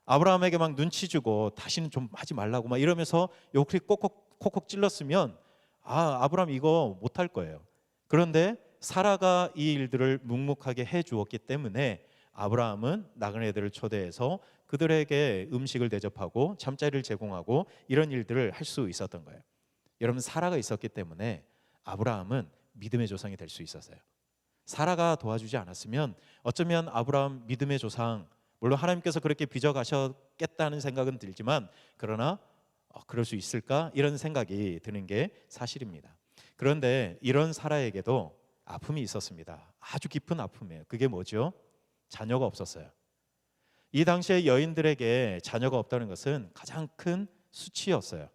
D: 아브라함에게 막 눈치 주고 다시는 좀 하지 말라고 막 이러면서 욕을 콕콕 찔렀으면 아브라함 이거 못할 거예요. 그런데 사라가 이 일들을 묵묵하게 해 주었기 때문에 아브라함은 나그네들을 초대해서 그들에게 음식을 대접하고 잠자리를 제공하고 이런 일들을 할 수 있었던 거예요. 여러분 사라가 있었기 때문에 아브라함은 믿음의 조상이 될 수 있었어요. 사라가 도와주지 않았으면 어쩌면 아브라함 믿음의 조상, 물론 하나님께서 그렇게 빚어가셨겠다는 생각은 들지만, 그러나 그럴 수 있을까? 이런 생각이 드는 게 사실입니다. 그런데 이런 사라에게도 아픔이 있었습니다. 아주 깊은 아픔이에요. 그게 뭐죠? 자녀가 없었어요. 이 당시에 여인들에게 자녀가 없다는 것은 가장 큰 수치였어요.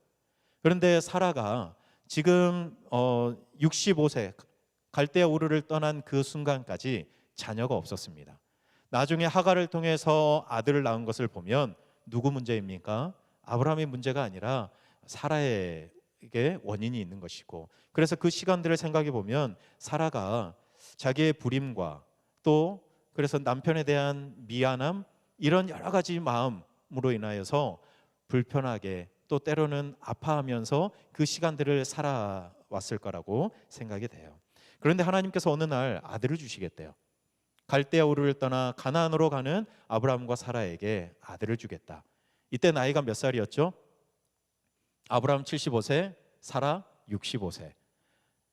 D: 그런데 사라가 지금 65세 갈대아 우르를 떠난 그 순간까지 자녀가 없었습니다. 나중에 하갈을 통해서 아들을 낳은 것을 보면 누구 문제입니까? 아브라함의 문제가 아니라 사라에게 원인이 있는 것이고, 그래서 그 시간들을 생각해 보면 사라가 자기의 불임과 또 그래서 남편에 대한 미안함, 이런 여러 가지 마음으로 인하여서 불편하게 또 때로는 아파하면서 그 시간들을 살아왔을 거라고 생각이 돼요. 그런데 하나님께서 어느 날 아들을 주시겠대요. 갈대아 우르를 떠나 가나안으로 가는 아브라함과 사라에게 아들을 주겠다. 이때 나이가 몇 살이었죠? 아브라함 75세, 사라 65세.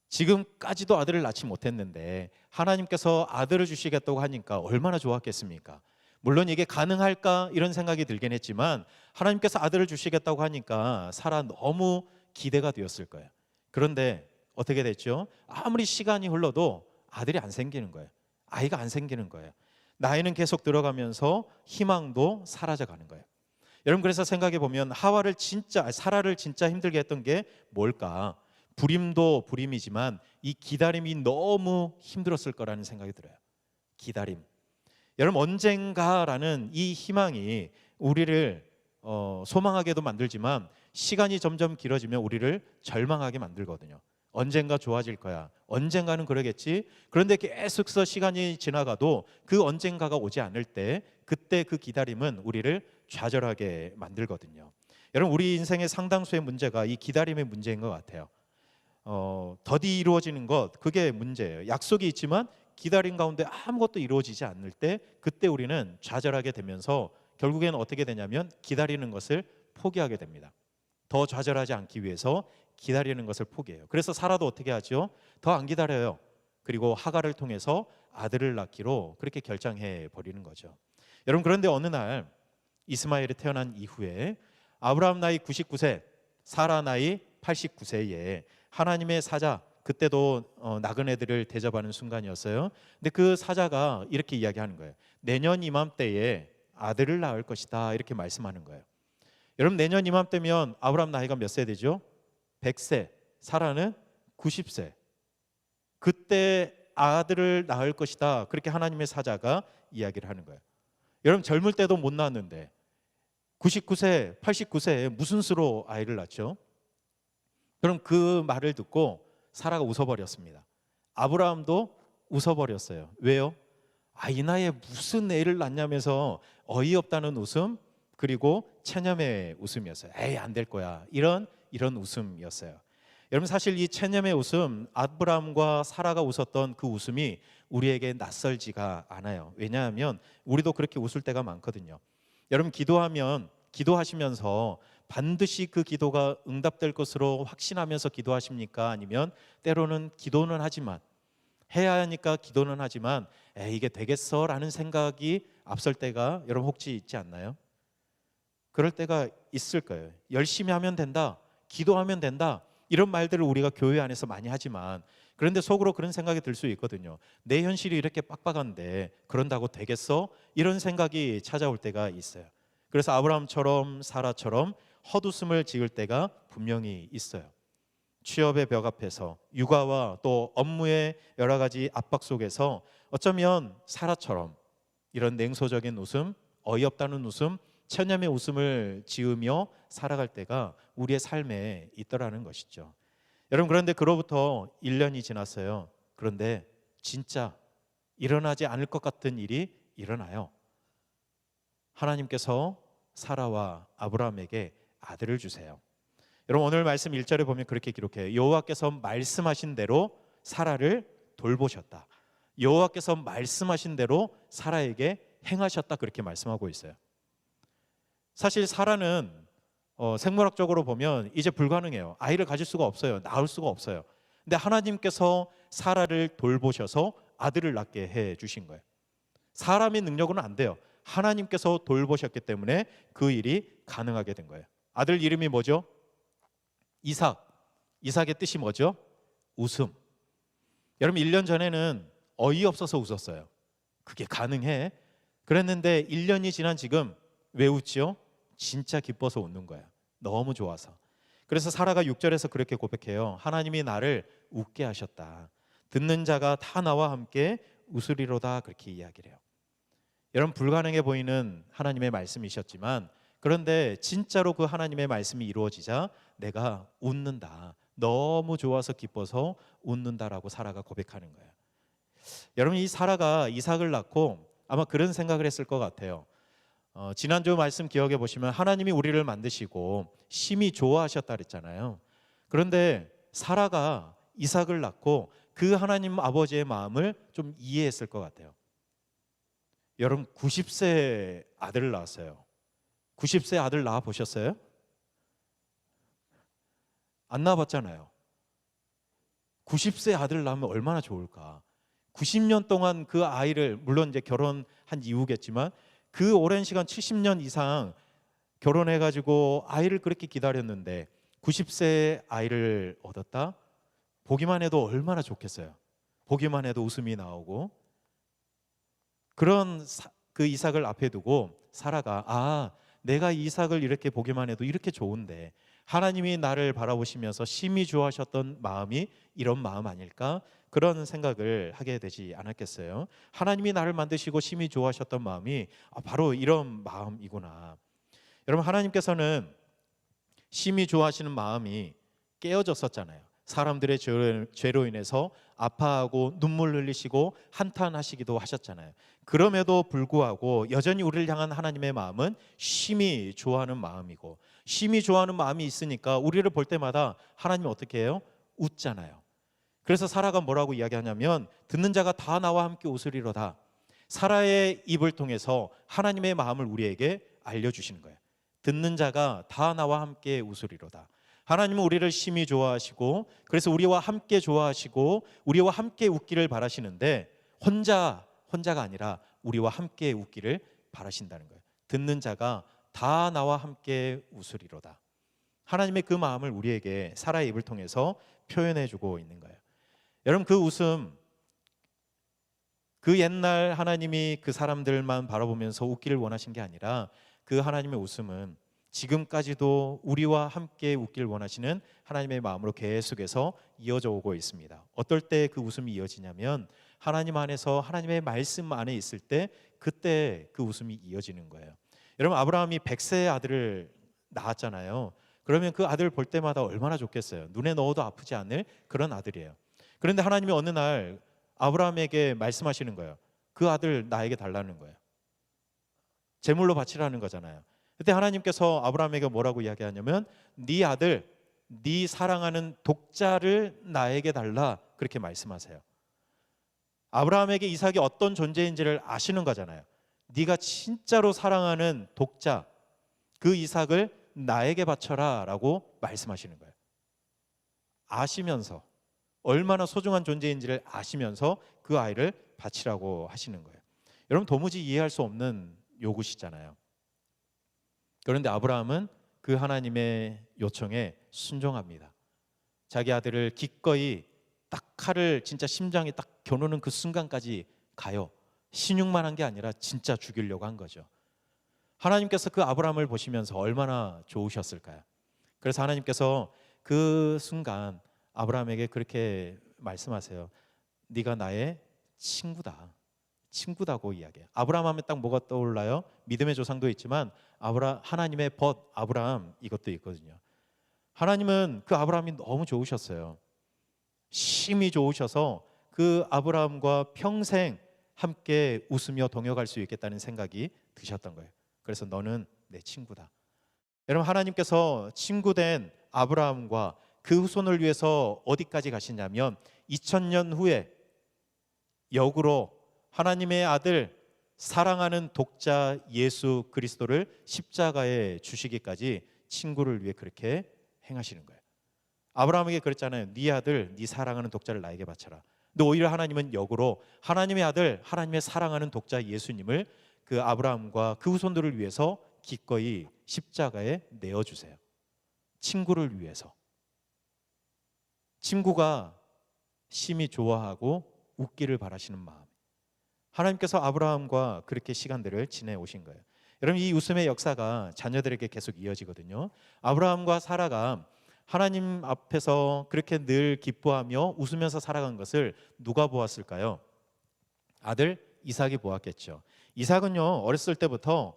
D: 지금까지도 아들을 낳지 못했는데 하나님께서 아들을 주시겠다고 하니까 얼마나 좋았겠습니까? 물론 이게 가능할까 이런 생각이 들긴 했지만 하나님께서 아들을 주시겠다고 하니까 사라 너무 기대가 되었을 거예요. 그런데 어떻게 됐죠? 아무리 시간이 흘러도 아들이 안 생기는 거예요. 아이가 안 생기는 거예요. 나이는 계속 들어가면서 희망도 사라져가는 거예요. 여러분 그래서 생각해 보면 사라를 진짜 힘들게 했던 게 뭘까? 불임도 불임이지만 이 기다림이 너무 힘들었을 거라는 생각이 들어요. 기다림. 여러분 언젠가라는 이 희망이 우리를 소망하게도 만들지만 시간이 점점 길어지면 우리를 절망하게 만들거든요. 언젠가 좋아질 거야. 언젠가는 그러겠지. 그런데 계속해서 시간이 지나가도 그 언젠가가 오지 않을 때 그때 그 기다림은 우리를 좌절하게 만들거든요. 여러분 우리 인생의 상당수의 문제가 이 기다림의 문제인 것 같아요. 더디 이루어지는 것, 그게 문제예요. 약속이 있지만 기다림 가운데 아무것도 이루어지지 않을 때 그때 우리는 좌절하게 되면서 결국에는 어떻게 되냐면 기다리는 것을 포기하게 됩니다. 더 좌절하지 않기 위해서 기다리는 것을 포기해요. 그래서 사라도 어떻게 하죠? 더 안 기다려요. 그리고 하갈을 통해서 아들을 낳기로 그렇게 결정해 버리는 거죠. 여러분 그런데 어느 날 이스마엘이 태어난 이후에 아브라함 나이 99세, 사라 나이 89세에 하나님의 사자, 그때도 나그네들을 대접하는 순간이었어요. 근데 그 사자가 이렇게 이야기하는 거예요. 내년 이맘때에 아들을 낳을 것이다, 이렇게 말씀하는 거예요. 여러분 내년 이맘때면 아브라함 나이가 몇 세 되죠? 100세, 사라는 90세. 그때 아들을 낳을 것이다, 그렇게 하나님의 사자가 이야기를 하는 거예요. 여러분 젊을 때도 못 낳았는데 99세, 89세에 무슨 수로 아이를 낳죠? 그럼 그 말을 듣고 사라가 웃어버렸습니다. 아브라함도 웃어버렸어요. 왜요? 이 나이에 무슨 애를 낳냐면서 어이없다는 웃음, 그리고 체념의 웃음이었어요. 에이 안 될 거야, 이런 웃음이었어요. 여러분 사실 이 체념의 웃음, 아브라함과 사라가 웃었던 그 웃음이 우리에게 낯설지가 않아요. 왜냐하면 우리도 그렇게 웃을 때가 많거든요. 여러분 기도하시면서 반드시 그 기도가 응답될 것으로 확신하면서 기도하십니까? 아니면 때로는 기도는 하지만, 해야 하니까 기도는 하지만 이게 되겠어? 라는 생각이 앞설 때가 여러분 혹시 있지 않나요? 그럴 때가 있을 거예요. 열심히 하면 된다, 기도하면 된다, 이런 말들을 우리가 교회 안에서 많이 하지만 그런데 속으로 그런 생각이 들 수 있거든요. 내 현실이 이렇게 빡빡한데 그런다고 되겠어? 이런 생각이 찾아올 때가 있어요. 그래서 아브라함처럼 사라처럼 헛웃음을 지을 때가 분명히 있어요. 취업의 벽 앞에서 육아와 또 업무의 여러 가지 압박 속에서 어쩌면 사라처럼 이런 냉소적인 웃음, 어이없다는 웃음, 체념의 웃음을 지으며 살아갈 때가 우리의 삶에 있더라는 것이죠. 여러분, 그런데 그로부터 1년이 지났어요. 그런데 진짜 일어나지 않을 것 같은 일이 일어나요. 하나님께서 사라와 아브라함에게 아들을 주세요. 여러분, 오늘 말씀 1절에 보면 그렇게 기록해요. 여호와께서 말씀하신 대로 사라를 돌보셨다. 여호와께서 말씀하신 대로 사라에게 행하셨다, 그렇게 말씀하고 있어요. 사실 사라는 생물학적으로 보면 이제 불가능해요. 아이를 가질 수가 없어요. 낳을 수가 없어요. 근데 하나님께서 사라를 돌보셔서 아들을 낳게 해 주신 거예요. 사람의 능력으로는 안 돼요. 하나님께서 돌보셨기 때문에 그 일이 가능하게 된 거예요. 아들 이름이 뭐죠? 이삭. 이삭의 뜻이 뭐죠? 웃음. 여러분, 1년 전에는 어이없어서 웃었어요. 그게 가능해? 그랬는데 1년이 지난 지금 왜 웃지요? 진짜 기뻐서 웃는 거예요. 너무 좋아서. 그래서 사라가 6절에서 그렇게 고백해요. 하나님이 나를 웃게 하셨다. 듣는 자가 다 나와 함께 웃으리로다, 그렇게 이야기를 해요. 여러분, 불가능해 보이는 하나님의 말씀이셨지만, 그런데 진짜로 그 하나님의 말씀이 이루어지자 내가 웃는다. 너무 좋아서 기뻐서 웃는다라고 사라가 고백하는 거예요. 여러분, 이 사라가 이삭을 낳고 아마 그런 생각을 했을 것 같아요. 지난주 말씀 기억해 보시면 하나님이 우리를 만드시고 심히 좋아하셨다 그랬잖아요. 그런데 사라가 이삭을 낳고 그 하나님 아버지의 마음을 좀 이해했을 것 같아요. 여러분, 90세 아들을 낳았어요. 90세 아들 낳아 보셨어요? 안 낳아봤잖아요. 90세 아들 낳으면 얼마나 좋을까. 90년 동안 그 아이를, 물론 이제 결혼한 이후겠지만 그 오랜 시간 70년 이상 결혼해가지고 아이를 그렇게 기다렸는데 90세 아이를 얻었다? 보기만 해도 얼마나 좋겠어요. 보기만 해도 웃음이 나오고. 그런 그 이삭을 앞에 두고 사라가 내가 이삭을 이렇게 보기만 해도 이렇게 좋은데 하나님이 나를 바라보시면서 심히 좋아하셨던 마음이 이런 마음 아닐까? 그런 생각을 하게 되지 않았겠어요? 하나님이 나를 만드시고 심히 좋아하셨던 마음이 바로 이런 마음이구나. 여러분, 하나님께서는 심히 좋아하시는 마음이 깨어졌었잖아요. 사람들의 죄로 인해서 아파하고 눈물 흘리시고 한탄하시기도 하셨잖아요. 그럼에도 불구하고 여전히 우리를 향한 하나님의 마음은 심히 좋아하는 마음이고, 심히 좋아하는 마음이 있으니까 우리를 볼 때마다 하나님이 어떻게 해요? 웃잖아요. 그래서 사라가 뭐라고 이야기하냐면 듣는 자가 다 나와 함께 웃으리로다. 사라의 입을 통해서 하나님의 마음을 우리에게 알려주시는 거예요. 듣는 자가 다 나와 함께 웃으리로다. 하나님은 우리를 심히 좋아하시고, 그래서 우리와 함께 좋아하시고 우리와 함께 웃기를 바라시는데 혼자가 아니라 우리와 함께 웃기를 바라신다는 거예요. 듣는 자가 다 나와 함께 웃으리로다. 하나님의 그 마음을 우리에게 사라의 입을 통해서 표현해 주고 있는 거예요. 여러분, 그 웃음, 그 옛날 하나님이 그 사람들만 바라보면서 웃기를 원하신 게 아니라 그 하나님의 웃음은 지금까지도 우리와 함께 웃기를 원하시는 하나님의 마음으로 계속해서 이어져 오고 있습니다. 어떨 때 그 웃음이 이어지냐면 하나님 안에서, 하나님의 말씀 안에 있을 때, 그때 그 웃음이 이어지는 거예요. 여러분, 아브라함이 100세의 아들을 낳았잖아요. 그러면 그 아들을 볼 때마다 얼마나 좋겠어요. 눈에 넣어도 아프지 않을 그런 아들이에요. 그런데 하나님이 어느 날 아브라함에게 말씀하시는 거예요. 그 아들 나에게 달라는 거예요. 제물로 바치라는 거잖아요. 그때 하나님께서 아브라함에게 뭐라고 이야기하냐면 네 아들, 네 사랑하는 독자를 나에게 달라, 그렇게 말씀하세요. 아브라함에게 이삭이 어떤 존재인지를 아시는 거잖아요. 네가 진짜로 사랑하는 독자, 그 이삭을 나에게 바쳐라 라고 말씀하시는 거예요. 아시면서, 얼마나 소중한 존재인지를 아시면서 그 아이를 바치라고 하시는 거예요. 여러분, 도무지 이해할 수 없는 요구시잖아요. 그런데 아브라함은 그 하나님의 요청에 순종합니다. 자기 아들을 기꺼이 딱 칼을 진짜 심장에 딱 겨누는 그 순간까지 가요. 신용만 한 게 아니라 진짜 죽이려고 한 거죠. 하나님께서 그 아브라함을 보시면서 얼마나 좋으셨을까요? 그래서 하나님께서 그 순간 아브라함에게 그렇게 말씀하세요. 네가 나의 친구다. 친구다고 이야기해요. 아브라함 하면 딱 뭐가 떠올라요? 믿음의 조상도 있지만 하나님의 벗 아브라함 이것도 있거든요. 하나님은 그 아브라함이 너무 좋으셨어요. 심히 좋으셔서 그 아브라함과 평생 함께 웃으며 동역할 수 있겠다는 생각이 드셨던 거예요. 그래서 너는 내 친구다. 여러분, 하나님께서 친구된 아브라함과 그 후손을 위해서 어디까지 가시냐면 2000년 후에 역으로 하나님의 아들 사랑하는 독자 예수 그리스도를 십자가에 주시기까지 친구를 위해 그렇게 행하시는 거예요. 아브라함에게 그랬잖아요. 네 아들, 네 사랑하는 독자를 나에게 바쳐라. 근데 오히려 하나님은 역으로 하나님의 아들, 하나님의 사랑하는 독자 예수님을 그 아브라함과 그 후손들을 위해서 기꺼이 십자가에 내어주세요. 친구를 위해서. 친구가 심히 좋아하고 웃기를 바라시는 마음. 하나님께서 아브라함과 그렇게 시간들을 지내오신 거예요. 여러분, 이 웃음의 역사가 자녀들에게 계속 이어지거든요. 아브라함과 사라가 하나님 앞에서 그렇게 늘 기뻐하며 웃으면서 살아간 것을 누가 보았을까요? 아들 이삭이 보았겠죠. 이삭은요, 어렸을 때부터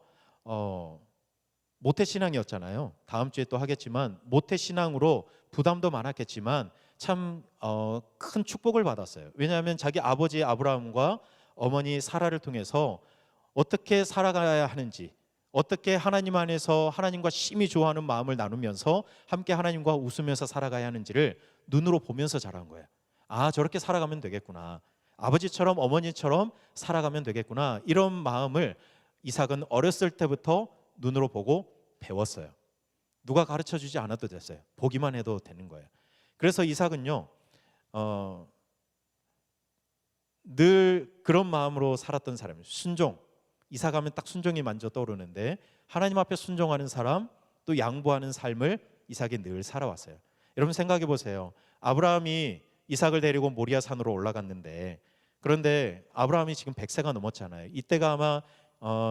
D: 모태신앙이었잖아요. 다음 주에 또 하겠지만 모태신앙으로 부담도 많았겠지만 참 큰 축복을 받았어요. 왜냐하면 자기 아버지 아브라함과 어머니 사라를 통해서 어떻게 살아가야 하는지, 어떻게 하나님 안에서 하나님과 심히 좋아하는 마음을 나누면서 함께 하나님과 웃으면서 살아가야 하는지를 눈으로 보면서 자란 거예요. 아, 저렇게 살아가면 되겠구나. 아버지처럼 어머니처럼 살아가면 되겠구나. 이런 마음을 이삭은 어렸을 때부터 눈으로 보고 배웠어요. 누가 가르쳐 주지 않아도 됐어요. 보기만 해도 되는 거예요. 그래서 이삭은요, 늘 그런 마음으로 살았던 사람이에요. 순종. 이삭하면 딱 순종이 먼저 떠오르는데 하나님 앞에 순종하는 사람, 또 양보하는 삶을 이삭이 늘 살아왔어요. 여러분 생각해 보세요. 아브라함이 이삭을 데리고 모리아 산으로 올라갔는데, 그런데 아브라함이 지금 100세가 넘었잖아요. 이때가 아마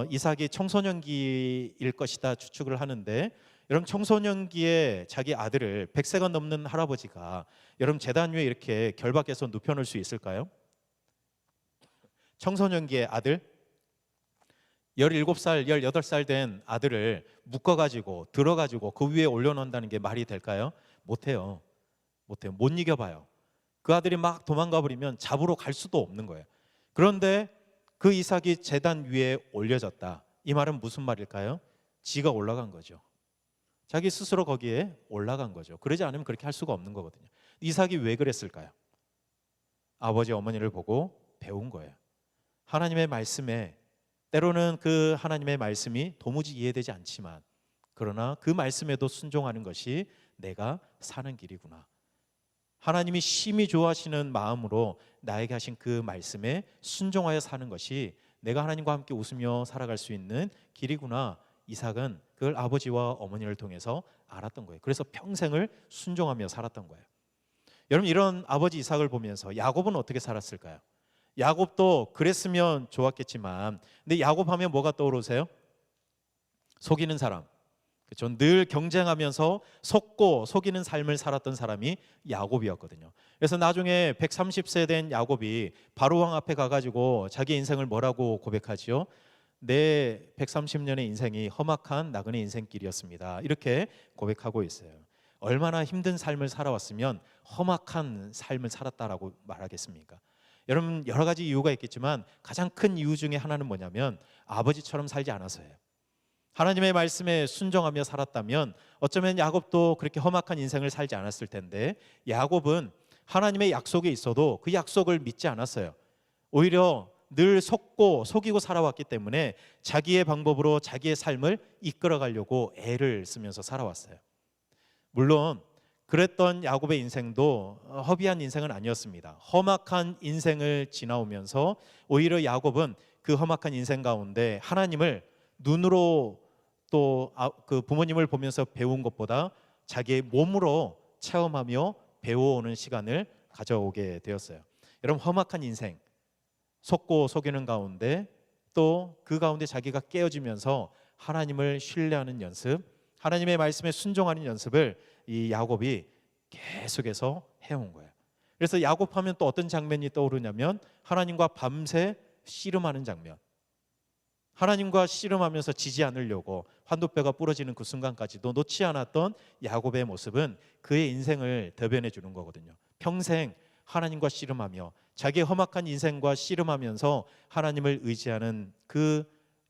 D: 이삭이 청소년기일 것이다 추측을 하는데, 여러분 청소년기에 자기 아들을 100세가 넘는 할아버지가 여러분 제단 위에 이렇게 결박해서 눕혀놓을 수 있을까요? 청소년기의 아들, 17살, 18살 된 아들을 묶어가지고 들어가지고 그 위에 올려놓는다는 게 말이 될까요? 못해요. 못해요. 못 이겨봐요. 그 아들이 막 도망가 버리면 잡으러 갈 수도 없는 거예요. 그런데 그 이삭이 제단 위에 올려졌다. 이 말은 무슨 말일까요? 지가 올라간 거죠. 자기 스스로 거기에 올라간 거죠. 그러지 않으면 그렇게 할 수가 없는 거거든요. 이삭이 왜 그랬을까요? 아버지 어머니를 보고 배운 거예요. 하나님의 말씀에, 때로는 그 하나님의 말씀이 도무지 이해되지 않지만 그러나 그 말씀에도 순종하는 것이 내가 사는 길이구나. 하나님이 심히 좋아하시는 마음으로 나에게 하신 그 말씀에 순종하여 사는 것이 내가 하나님과 함께 웃으며 살아갈 수 있는 길이구나. 이삭은 그걸 아버지와 어머니를 통해서 알았던 거예요. 그래서 평생을 순종하며 살았던 거예요. 여러분, 이런 아버지 이삭을 보면서 야곱은 어떻게 살았을까요? 야곱도 그랬으면 좋았겠지만, 근데 야곱 하면 뭐가 떠오르세요? 속이는 사람. 그렇죠? 늘 경쟁하면서 속고 속이는 삶을 살았던 사람이 야곱이었거든요. 그래서 나중에 130세 된 야곱이 바로왕 앞에 가가지고 자기 인생을 뭐라고 고백하지요? 내 130년의 인생이 험악한 나그네 인생길이었습니다. 이렇게 고백하고 있어요. 얼마나 힘든 삶을 살아왔으면 험악한 삶을 살았다라고 말하겠습니까? 여러분, 여러 가지 이유가 있겠지만 가장 큰 이유 중에 하나는 뭐냐면 아버지처럼 살지 않아서예요. 하나님의 말씀에 순종하며 살았다면 어쩌면 야곱도 그렇게 험악한 인생을 살지 않았을 텐데, 야곱은 하나님의 약속이 있어도 그 약속을 믿지 않았어요. 오히려 늘 속고 속이고 살아왔기 때문에 자기의 방법으로 자기의 삶을 이끌어가려고 애를 쓰면서 살아왔어요. 물론 그랬던 야곱의 인생도 허비한 인생은 아니었습니다. 험악한 인생을 지나오면서 오히려 야곱은 그 험악한 인생 가운데 하나님을 눈으로 또 그 부모님을 보면서 배운 것보다 자기의 몸으로 체험하며 배워오는 시간을 가져오게 되었어요. 여러분, 험악한 인생, 속고 속이는 가운데 또 그 가운데 자기가 깨어지면서 하나님을 신뢰하는 연습, 하나님의 말씀에 순종하는 연습을 이 야곱이 계속해서 해온 거예요. 그래서 야곱하면 또 어떤 장면이 떠오르냐면 하나님과 밤새 씨름하는 장면. 하나님과 씨름하면서 지지 않으려고 환도뼈가 부러지는 그 순간까지도 놓지 않았던 야곱의 모습은 그의 인생을 대변해 주는 거거든요. 평생 하나님과 씨름하며 자기의 험악한 인생과 씨름하면서 하나님을 의지하는 그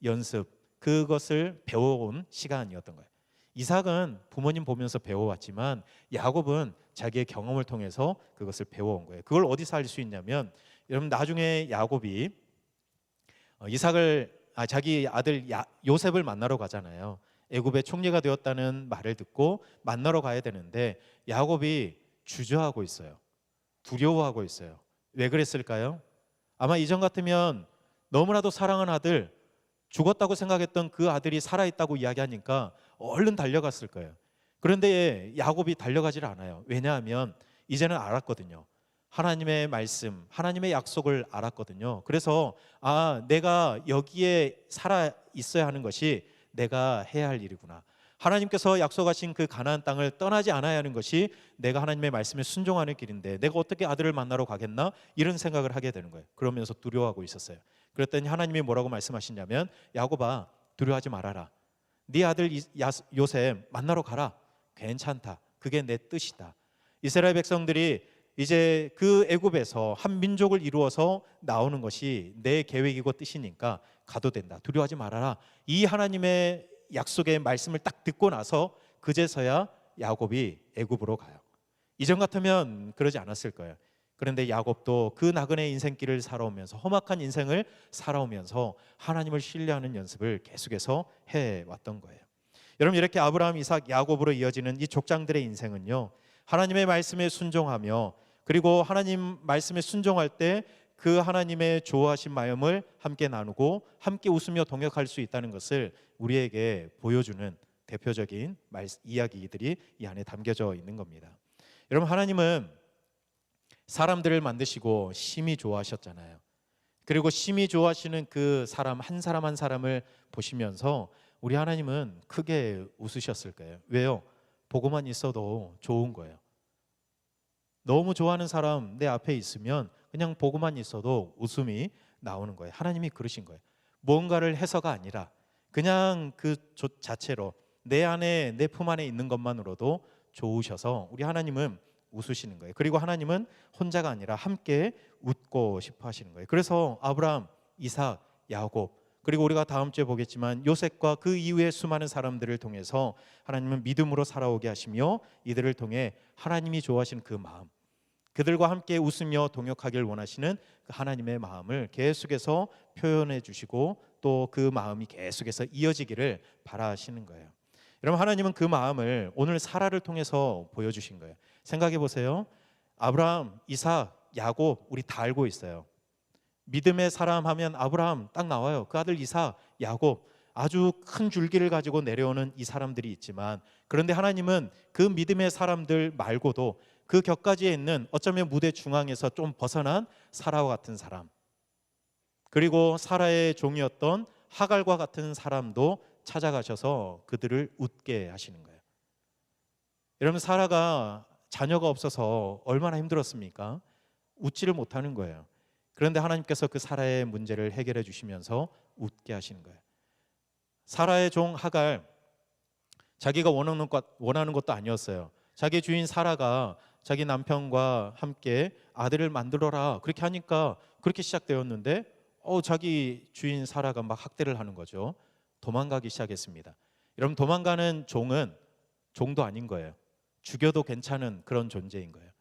D: 연습, 그것을 배워온 시간이었던 거예요. 이삭은 부모님 보면서 배워왔지만 야곱은 자기의 경험을 통해서 그것을 배워온 거예요. 그걸 어디서 알 수 있냐면 여러분 나중에 야곱이 자기 아들 요셉을 만나러 가잖아요. 애굽의 총리가 되었다는 말을 듣고 만나러 가야 되는데 야곱이 주저하고 있어요. 두려워하고 있어요. 왜 그랬을까요? 아마 이전 같으면 너무나도 사랑하는 아들, 죽었다고 생각했던 그 아들이 살아있다고 이야기하니까 얼른 달려갔을 거예요. 그런데 야곱이 달려가질 않아요. 왜냐하면 이제는 알았거든요. 하나님의 말씀, 하나님의 약속을 알았거든요. 그래서 내가 여기에 살아 있어야 하는 것이 내가 해야 할 일이구나. 하나님께서 약속하신 그 가나안 땅을 떠나지 않아야 하는 것이 내가 하나님의 말씀에 순종하는 길인데 내가 어떻게 아들을 만나러 가겠나? 이런 생각을 하게 되는 거예요. 그러면서 두려워하고 있었어요. 그랬더니 하나님이 뭐라고 말씀하시냐면 야곱아 두려워하지 말아라. 네 아들 요셉 만나러 가라. 괜찮다. 그게 내 뜻이다. 이스라엘 백성들이 이제 그 애굽에서 한 민족을 이루어서 나오는 것이 내 계획이고 뜻이니까 가도 된다. 두려워하지 말아라. 이 하나님의 약속의 말씀을 딱 듣고 나서 그제서야 야곱이 애굽으로 가요. 이전 같으면 그러지 않았을 거예요. 그런데 야곱도 그 나그네 인생길을 살아오면서 험악한 인생을 살아오면서 하나님을 신뢰하는 연습을 계속해서 해왔던 거예요. 여러분 이렇게 아브라함, 이삭, 야곱으로 이어지는 이 족장들의 인생은요 하나님의 말씀에 순종하며 그리고 하나님 말씀에 순종할 때 그 하나님의 좋아하신 마음을 함께 나누고 함께 웃으며 동역할 수 있다는 것을 우리에게 보여주는 대표적인 이야기들이 이 안에 담겨져 있는 겁니다. 여러분 하나님은 사람들을 만드시고 심히 좋아하셨잖아요. 그리고 심히 좋아하시는 그 사람 한 사람을 보시면서 우리 하나님은 크게 웃으셨을 거예요. 왜요? 보고만 있어도 좋은 거예요. 너무 좋아하는 사람 내 앞에 있으면 그냥 보고만 있어도 웃음이 나오는 거예요. 하나님이 그러신 거예요. 뭔가를 해서가 아니라 그냥 그 자체로 내 안에 내 품 안에 있는 것만으로도 좋으셔서 우리 하나님은 웃으시는 거예요. 그리고 하나님은 혼자가 아니라 함께 웃고 싶어 하시는 거예요. 그래서 아브라함, 이삭, 야곱 그리고 우리가 다음 주에 보겠지만 요셉과 그 이후의 수많은 사람들을 통해서 하나님은 믿음으로 살아오게 하시며 이들을 통해 하나님이 좋아하시는 그 마음 그들과 함께 웃으며 동역하길 원하시는 그 하나님의 마음을 계속해서 표현해 주시고 또 그 마음이 계속해서 이어지기를 바라시는 거예요. 여러분 하나님은 그 마음을 오늘 사라를 통해서 보여주신 거예요. 생각해 보세요. 아브라함, 이삭, 야곱 우리 다 알고 있어요. 믿음의 사람 하면 아브라함 딱 나와요. 그 아들 이삭, 야곱 아주 큰 줄기를 가지고 내려오는 이 사람들이 있지만 그런데 하나님은 그 믿음의 사람들 말고도 그 곁가지에 있는 어쩌면 무대 중앙에서 좀 벗어난 사라와 같은 사람 그리고 사라의 종이었던 하갈과 같은 사람도 찾아가셔서 그들을 웃게 하시는 거예요. 여러분 사라가 자녀가 없어서 얼마나 힘들었습니까? 웃지를 못하는 거예요. 그런데 하나님께서 그 사라의 문제를 해결해 주시면서 웃게 하시는 거예요. 사라의 종 하갈 자기가 원하는 것도 아니었어요. 자기 주인 사라가 자기 남편과 함께 아들을 만들어라 그렇게 하니까 그렇게 시작되었는데 자기 주인 사라가 막 학대를 하는 거죠. 도망가기 시작했습니다. 여러분 도망가는 종은 종도 아닌 거예요. 죽여도 괜찮은 그런 존재인 거예요.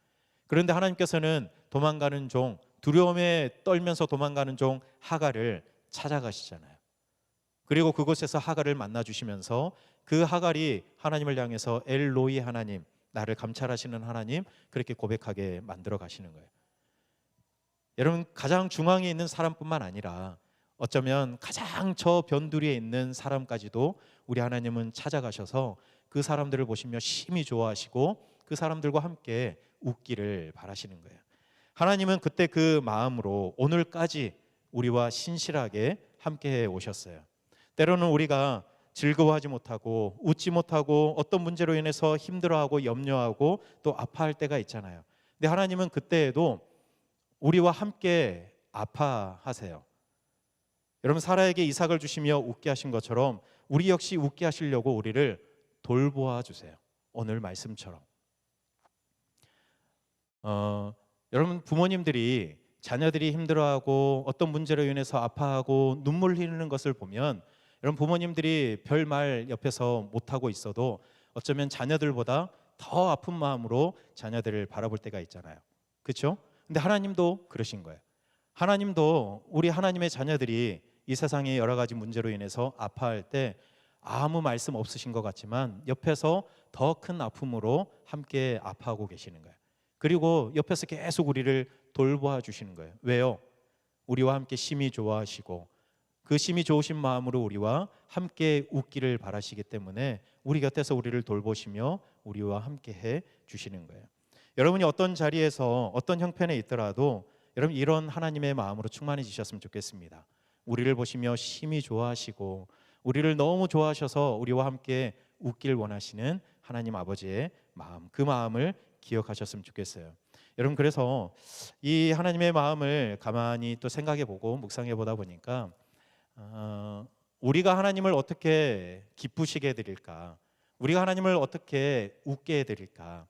D: 그런데 하나님께서는 도망가는 종 두려움에 떨면서 도망가는 종 하갈을 찾아가시잖아요. 그리고 그곳에서 하갈을 만나 주시면서 그 하갈이 하나님을 향해서 엘로이 하나님 나를 감찰하시는 하나님 그렇게 고백하게 만들어 가시는 거예요. 여러분 가장 중앙에 있는 사람뿐만 아니라 어쩌면 가장 저 변두리에 있는 사람까지도 우리 하나님은 찾아가셔서 그 사람들을 보시며 심히 좋아하시고 그 사람들과 함께 웃기를 바라시는 거예요. 하나님은 그때 그 마음으로 오늘까지 우리와 신실하게 함께해 오셨어요. 때로는 우리가 즐거워하지 못하고 웃지 못하고 어떤 문제로 인해서 힘들어하고 염려하고 또 아파할 때가 있잖아요. 근데 하나님은 그때에도 우리와 함께 아파하세요. 여러분, 사라에게 이삭을 주시며 웃게 하신 것처럼 우리 역시 웃게 하시려고 우리를 돌보아 주세요. 오늘 말씀처럼. 여러분, 부모님들이 자녀들이 힘들어하고 어떤 문제로 인해서 아파하고 눈물 흘리는 것을 보면 여러분, 부모님들이 별 말 옆에서 못하고 있어도 어쩌면 자녀들보다 더 아픈 마음으로 자녀들을 바라볼 때가 있잖아요. 그렇죠? 근데 하나님도 그러신 거예요. 하나님도 우리 하나님의 자녀들이 이 세상의 여러 가지 문제로 인해서 아파할 때 아무 말씀 없으신 것 같지만 옆에서 더 큰 아픔으로 함께 아파하고 계시는 거예요. 그리고 옆에서 계속 우리를 돌보아 주시는 거예요. 왜요? 우리와 함께 심히 좋아하시고 그 심히 좋으신 마음으로 우리와 함께 웃기를 바라시기 때문에 우리 곁에서 우리를 돌보시며 우리와 함께 해 주시는 거예요. 여러분이 어떤 자리에서 어떤 형편에 있더라도 여러분, 이런 하나님의 마음으로 충만해지셨으면 좋겠습니다. 우리를 보시며 심히 좋아하시고 우리를 너무 좋아하셔서 우리와 함께 웃길 원하시는 하나님 아버지의 마음, 그 마음을 기억하셨으면 좋겠어요. 여러분, 그래서 이 하나님의 마음을 가만히 또 생각해보고 묵상해보다 보니까 우리가 하나님을 어떻게 기쁘시게 해드릴까, 우리가 하나님을 어떻게 웃게 해드릴까,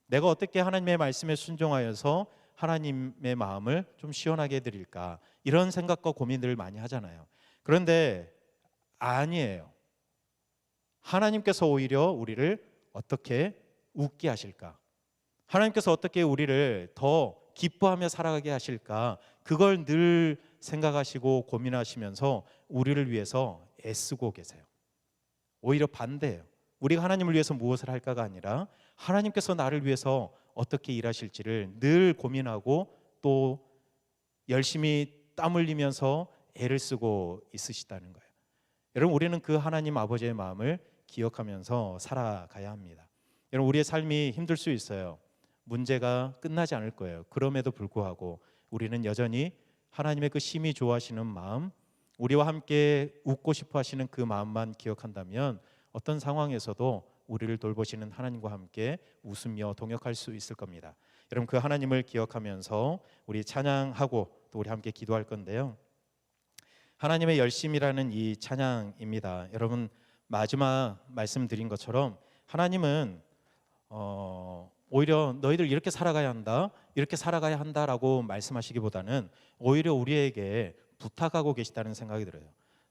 D: 내가 어떻게 하나님의 말씀에 순종하여서 하나님의 마음을 좀 시원하게 해드릴까, 이런 생각과 고민들을 많이 하잖아요. 그런데 아니에요. 하나님께서 오히려 우리를 어떻게 웃게 하실까, 하나님께서 어떻게 우리를 더 기뻐하며 살아가게 하실까, 그걸 늘 생각하시고 고민하시면서 우리를 위해서 애쓰고 계세요. 오히려 반대예요. 우리가 하나님을 위해서 무엇을 할까가 아니라 하나님께서 나를 위해서 어떻게 일하실지를 늘 고민하고 또 열심히 땀 흘리면서 애를 쓰고 있으시다는 거예요. 여러분, 우리는 그 하나님 아버지의 마음을 기억하면서 살아가야 합니다. 여러분, 우리의 삶이 힘들 수 있어요. 문제가 끝나지 않을 거예요. 그럼에도 불구하고 우리는 여전히 하나님의 그 심히 좋아하시는 마음, 우리와 함께 웃고 싶어 하시는 그 마음만 기억한다면 어떤 상황에서도 우리를 돌보시는 하나님과 함께 웃으며 동역할 수 있을 겁니다. 여러분, 그 하나님을 기억하면서 우리 찬양하고 또 우리 함께 기도할 건데요. 하나님의 열심이라는 이 찬양입니다. 여러분, 마지막 말씀드린 것처럼 하나님은 오히려 너희들 이렇게 살아가야 한다, 이렇게 살아가야 한다라고 말씀하시기보다는 오히려 우리에게 부탁하고 계시다는 생각이 들어요.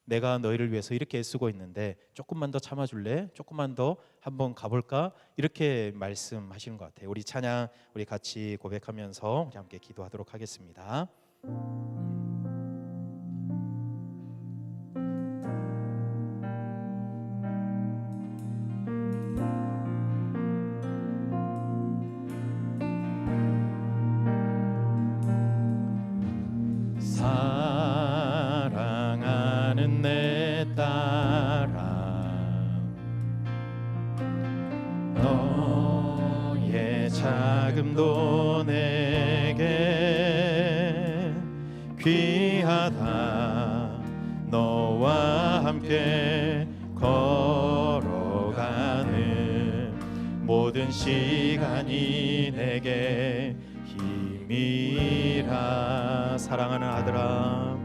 D: 내가 너희를 위해서 이렇게 애쓰고 있는데 조금만 더 참아줄래? 조금만 더 한번 가볼까? 이렇게 말씀하시는 것 같아요. 우리 찬양 우리 같이 고백하면서 우리 함께 기도하도록 하겠습니다. 사랑하는 내 딸아, 너의 자금도 내게 귀하다. 너와 함께 걸어가는 모든 시간이 내게 힘이라. 사랑하는 아들아,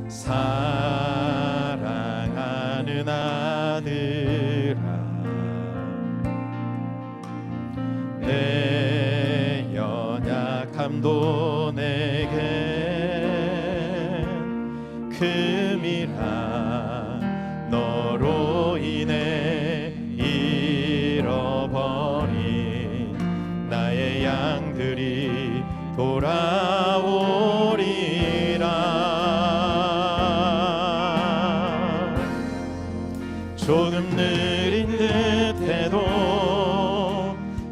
D: 사랑하는 아들아, 내 연약함도 내게 금이라. 너로 인해 잃어버린 나의 양들이 돌아오리라. 조금 느린 듯해도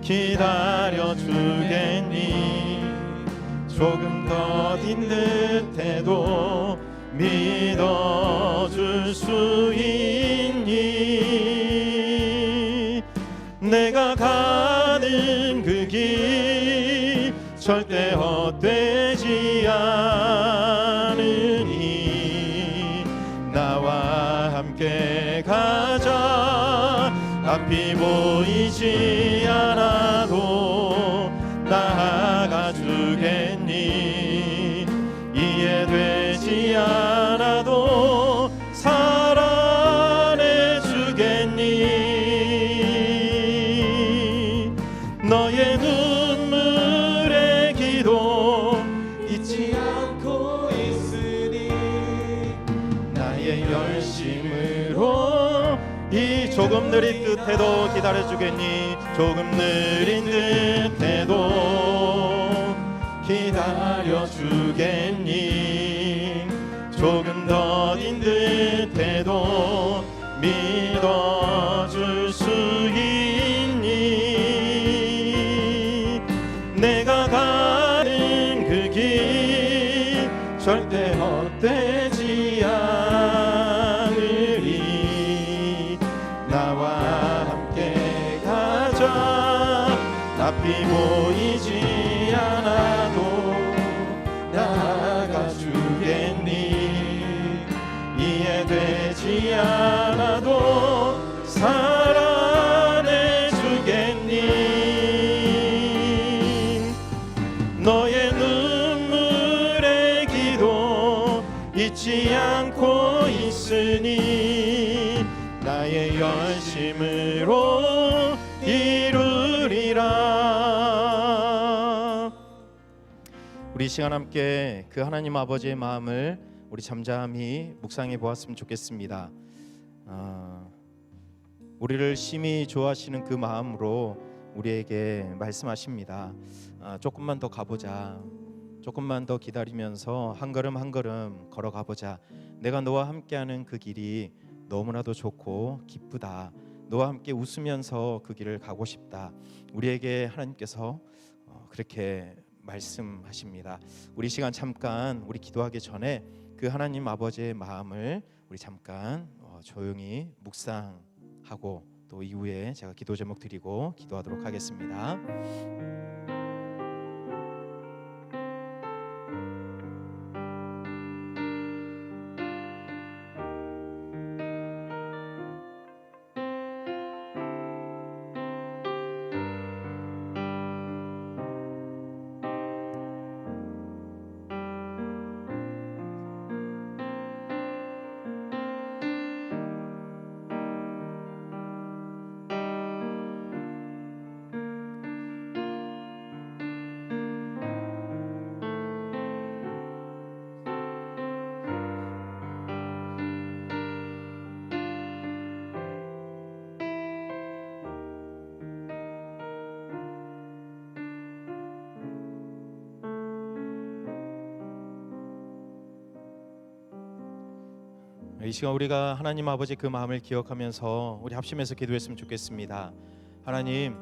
D: 기다려 주겠니? 조금 더딘 듯해도 믿어줄 수 있니? 내가 가는 그 길 절대 헛되지 않으니 나와 함께 함께 가자. 앞이 보이지 않아도 나아가 주겠니? 이해되지 않아도 살아내 주겠니? 너의 눈물의 기도 잊지 않고 있으니 나의 열심으로 이 조금 느린 듯해도 기다려주겠니? 조금 느린 듯해도 기다려주겠니? 조금 더딘 듯해도 믿어줄 수 있니? 내가 가는 그 길 절대 헛되지 않으리. 나와 함께 가자. 앞이 보이지 않아도 나아가 주겠니? 이해되지 않아도 살아내 주겠니? 너의 눈물의 기도 잊지 않고 있으니 나의 열심으로 이루리라. 우리 시간 함께 그 하나님 아버지의 마음을 우리 잠잠히 묵상해 보았으면 좋겠습니다. 우리를 심히 좋아하시는 그 마음으로 우리에게 말씀하십니다. 조금만 더 가보자. 조금만 더 기다리면서 한 걸음 한 걸음 걸어가보자. 내가 너와 함께하는 그 길이 너무나도 좋고 기쁘다. 너와 함께 웃으면서 그 길을 가고 싶다. 우리에게 하나님께서 그렇게 말씀하십니다. 우리 시간 잠깐 우리 기도하기 전에 그 하나님 아버지의 마음을 우리 잠깐 조용히 묵상하고 또 이후에 제가 기도 제목 드리고 기도하도록 하겠습니다. 이 시간 우리가 하나님 아버지 그 마음을 기억하면서 우리 합심해서 기도했으면 좋겠습니다. 하나님,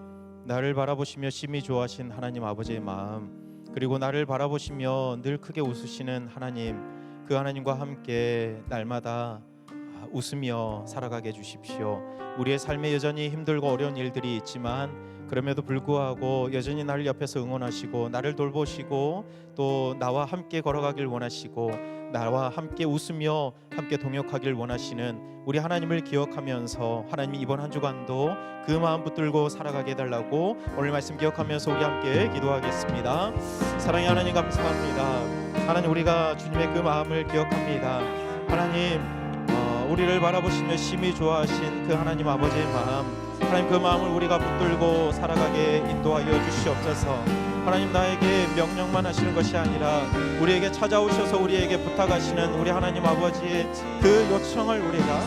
D: 나를 바라보시며 심히 좋아하신 하나님 아버지의 마음, 그리고 나를 바라보시며 늘 크게 웃으시는 하나님, 그 하나님과 함께 날마다 웃으며 살아가게 해주십시오. 우리의 삶에 여전히 힘들고 어려운 일들이 있지만 그럼에도 불구하고 여전히 나를 옆에서 응원하시고 나를 돌보시고 또 나와 함께 걸어가길 원하시고 나와 함께 웃으며 함께 동역하길 원하시는 우리 하나님을 기억하면서 하나님 이번 한 주간도 그 마음 붙들고 살아가게 해달라고 오늘 말씀 기억하면서 우리 함께 기도하겠습니다. 사랑의 하나님 감사합니다. 하나님, 우리가 주님의 그 마음을 기억합니다. 하나님, 우리를 바라보시며 심히 좋아하신 그 하나님 아버지의 마음, 하나님 그 마음을 우리가 붙들고 살아가게 인도하여 주시옵소서. 하나님, 나에게 명령만 하시는 것이 아니라 우리에게 찾아오셔서 우리에게 부탁하시는 우리 하나님 아버지의 그 요청을 우리가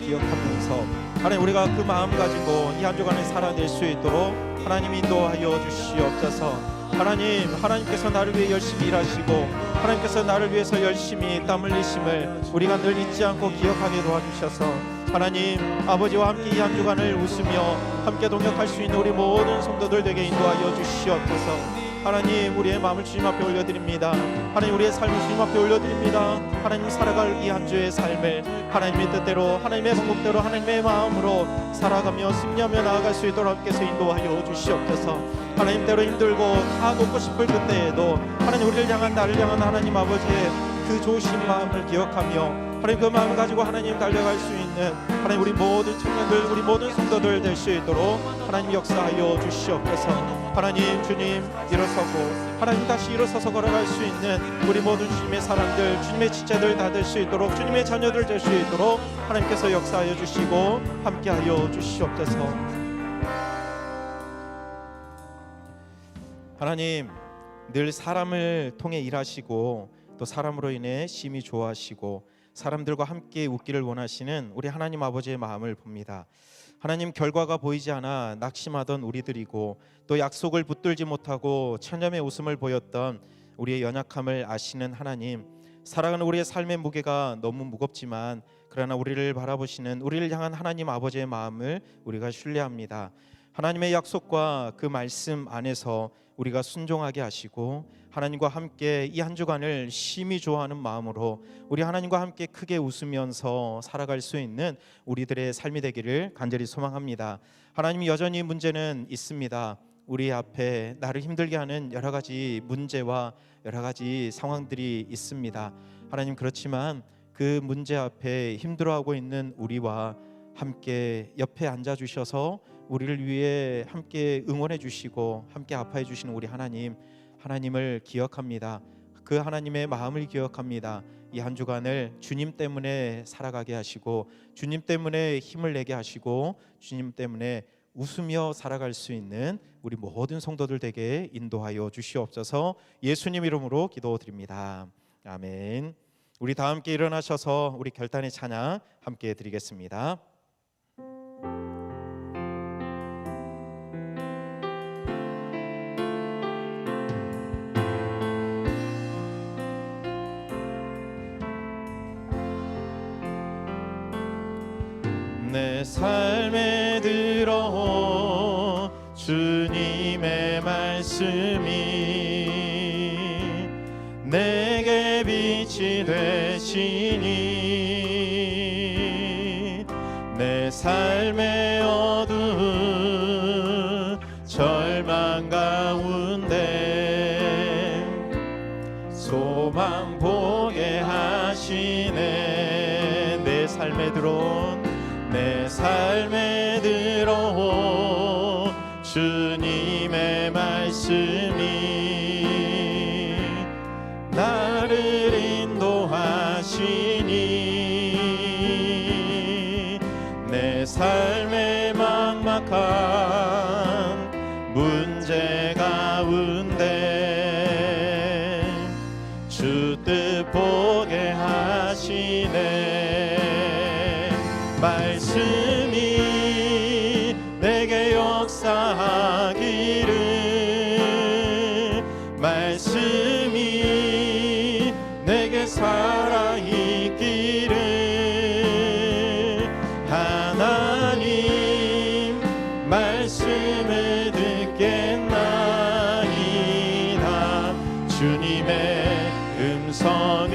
D: 기억하면서 하나님, 우리가 그 마음 가지고 이 한 주간을 살아낼 수 있도록 하나님 인도하여 주시옵소서. 하나님, 하나님께서 나를 위해 열심히 일하시고 하나님께서 나를 위해서 열심히 땀 흘리심을 우리가 늘 잊지 않고 기억하게 도와주셔서 하나님 아버지와 함께 이 한 주간을 웃으며 함께 동역할 수 있는 우리 모든 성도들 되게 인도하여 주시옵소서. 하나님, 우리의 마음을 주님 앞에 올려드립니다. 하나님, 우리의 삶을 주님 앞에 올려드립니다. 하나님, 살아갈 이 한 주의 삶을 하나님의 뜻대로 하나님의 방법대로 하나님의 마음으로 살아가며 승리하며 나아갈 수 있도록 함께서 인도하여 주시옵소서. 하나님, 때로 힘들고 다 놓고 싶을 그때에도 하나님, 우리를 향한 나를 향한 하나님 아버지의 그 좋으신 마음을 기억하며 하나님 그 마음을 가지고 하나님 달려갈 수 있는 하나님 우리 모든 청년들 우리 모든 성도들 될 수 있도록 하나님 역사하여 주시옵소서. 하나님 주님 일어서고 하나님 다시 일어서서 걸어갈 수 있는 우리 모든 주님의 사람들 주님의 지체들 다 될 수 있도록 주님의 자녀들 될 수 있도록 하나님께서 역사하여 주시고 함께하여 주시옵소서. 하나님 늘 사람을 통해 일하시고 또 사람으로 인해 심히 좋아하시고 사람들과 함께 웃기를 원하시는 우리 하나님 아버지의 마음을 봅니다. 하나님 결과가 보이지 않아 낙심하던 우리들이고 또 약속을 붙들지 못하고 천념의 웃음을 보였던 우리의 연약함을 아시는 하나님, 살아가는 우리의 삶의 무게가 너무 무겁지만 그러나 우리를 바라보시는 우리를 향한 하나님 아버지의 마음을 우리가 신뢰합니다. 하나님의 약속과 그 말씀 안에서 우리가 순종하게 하시고 하나님과 함께 이 한 주간을 심히 좋아하는 마음으로 우리 하나님과 함께 크게 웃으면서 살아갈 수 있는 우리들의 삶이 되기를 간절히 소망합니다. 하나님 여전히 문제는 있습니다. 우리 앞에 나를 힘들게 하는 여러 가지 문제와 여러 가지 상황들이 있습니다. 하나님 그렇지만 그 문제 앞에 힘들어하고 있는 우리와 함께 옆에 앉아주셔서 우리를 위해 함께 응원해 주시고 함께 아파해 주시는 우리 하나님을 기억합니다. 그 하나님의 마음을 기억합니다. 이 한 주간을 주님 때문에 살아가게 하시고 주님 때문에 힘을 내게 하시고 주님 때문에 웃으며 살아갈 수 있는 우리 모든 성도들 되게 인도하여 주시옵소서. 예수님 이름으로 기도드립니다. 아멘. 우리 다 함께 일어나셔서 우리 결단의 찬양 함께 드리겠습니다. 내 삶에 들어 주님의 말씀이 내게 빛이 되시니 내 삶의 어두운 절망 가운데 소망 보게 하시네. 내 삶에 들어온 내 삶에 들어온 주님의 말씀이 나를 인도하시니 내 삶의 막막한 문제 가운데 주 뜻 보게 하시네. 말씀이 내게 역사하기를 말씀이 내게 살아있기를 하나님 말씀을 듣겠나이다. 주님의 음성을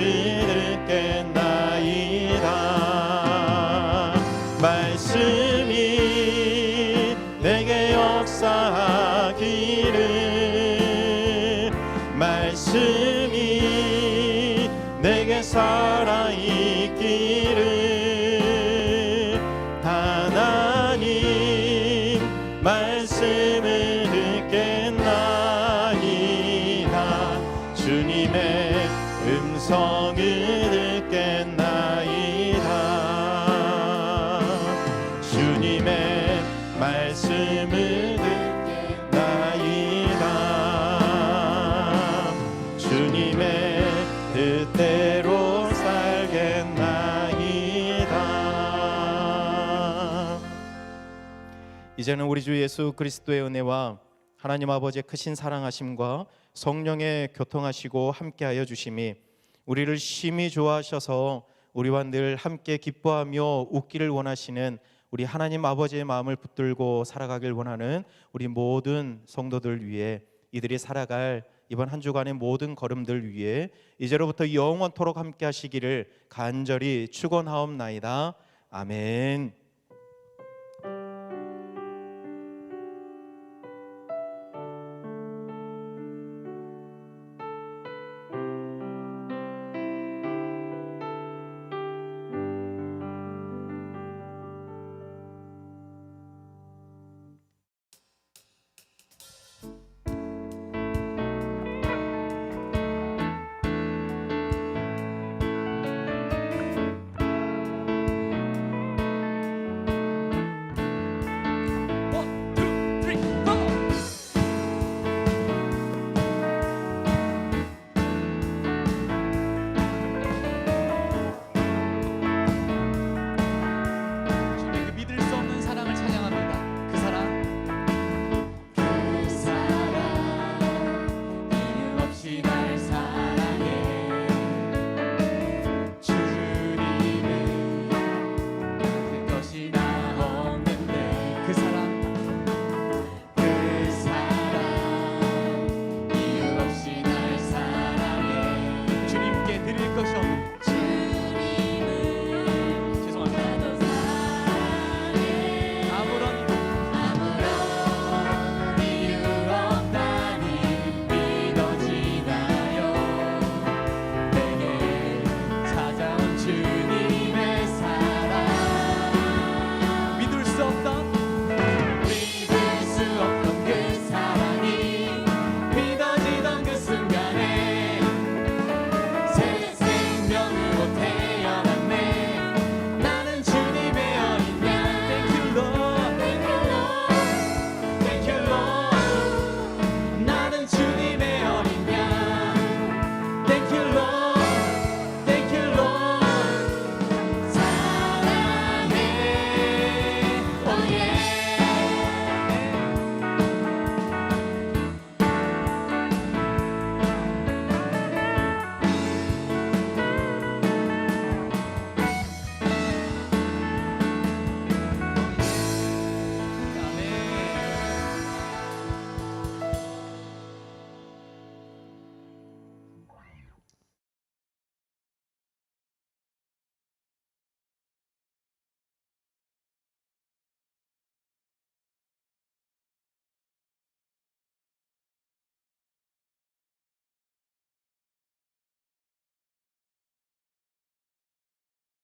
D: 듣겠나이다. 말씀이 내게 역사하기를 말씀이 내게 살아있기를 하나님 말씀을 듣겠나이다. 주님의 음성을 듣겠나이다. 주님의 말씀을 듣겠나이다. 주님의 뜻대로 살겠나이다. 이제는 우리 주 예수 그리스도의 은혜와 하나님 아버지의 크신 사랑하심과 성령의 교통하시고 함께하여 주심이 우리를 심히 좋아하셔서 우리와 늘 함께 기뻐하며 웃기를 원하시는 우리 하나님 아버지의 마음을 붙들고 살아가길 원하는 우리 모든 성도들 위해 이들이 살아갈 이번 한 주간의 모든 걸음들 위해 이제로부터 영원토록 함께 하시기를 간절히 축원하옵나이다. 아멘.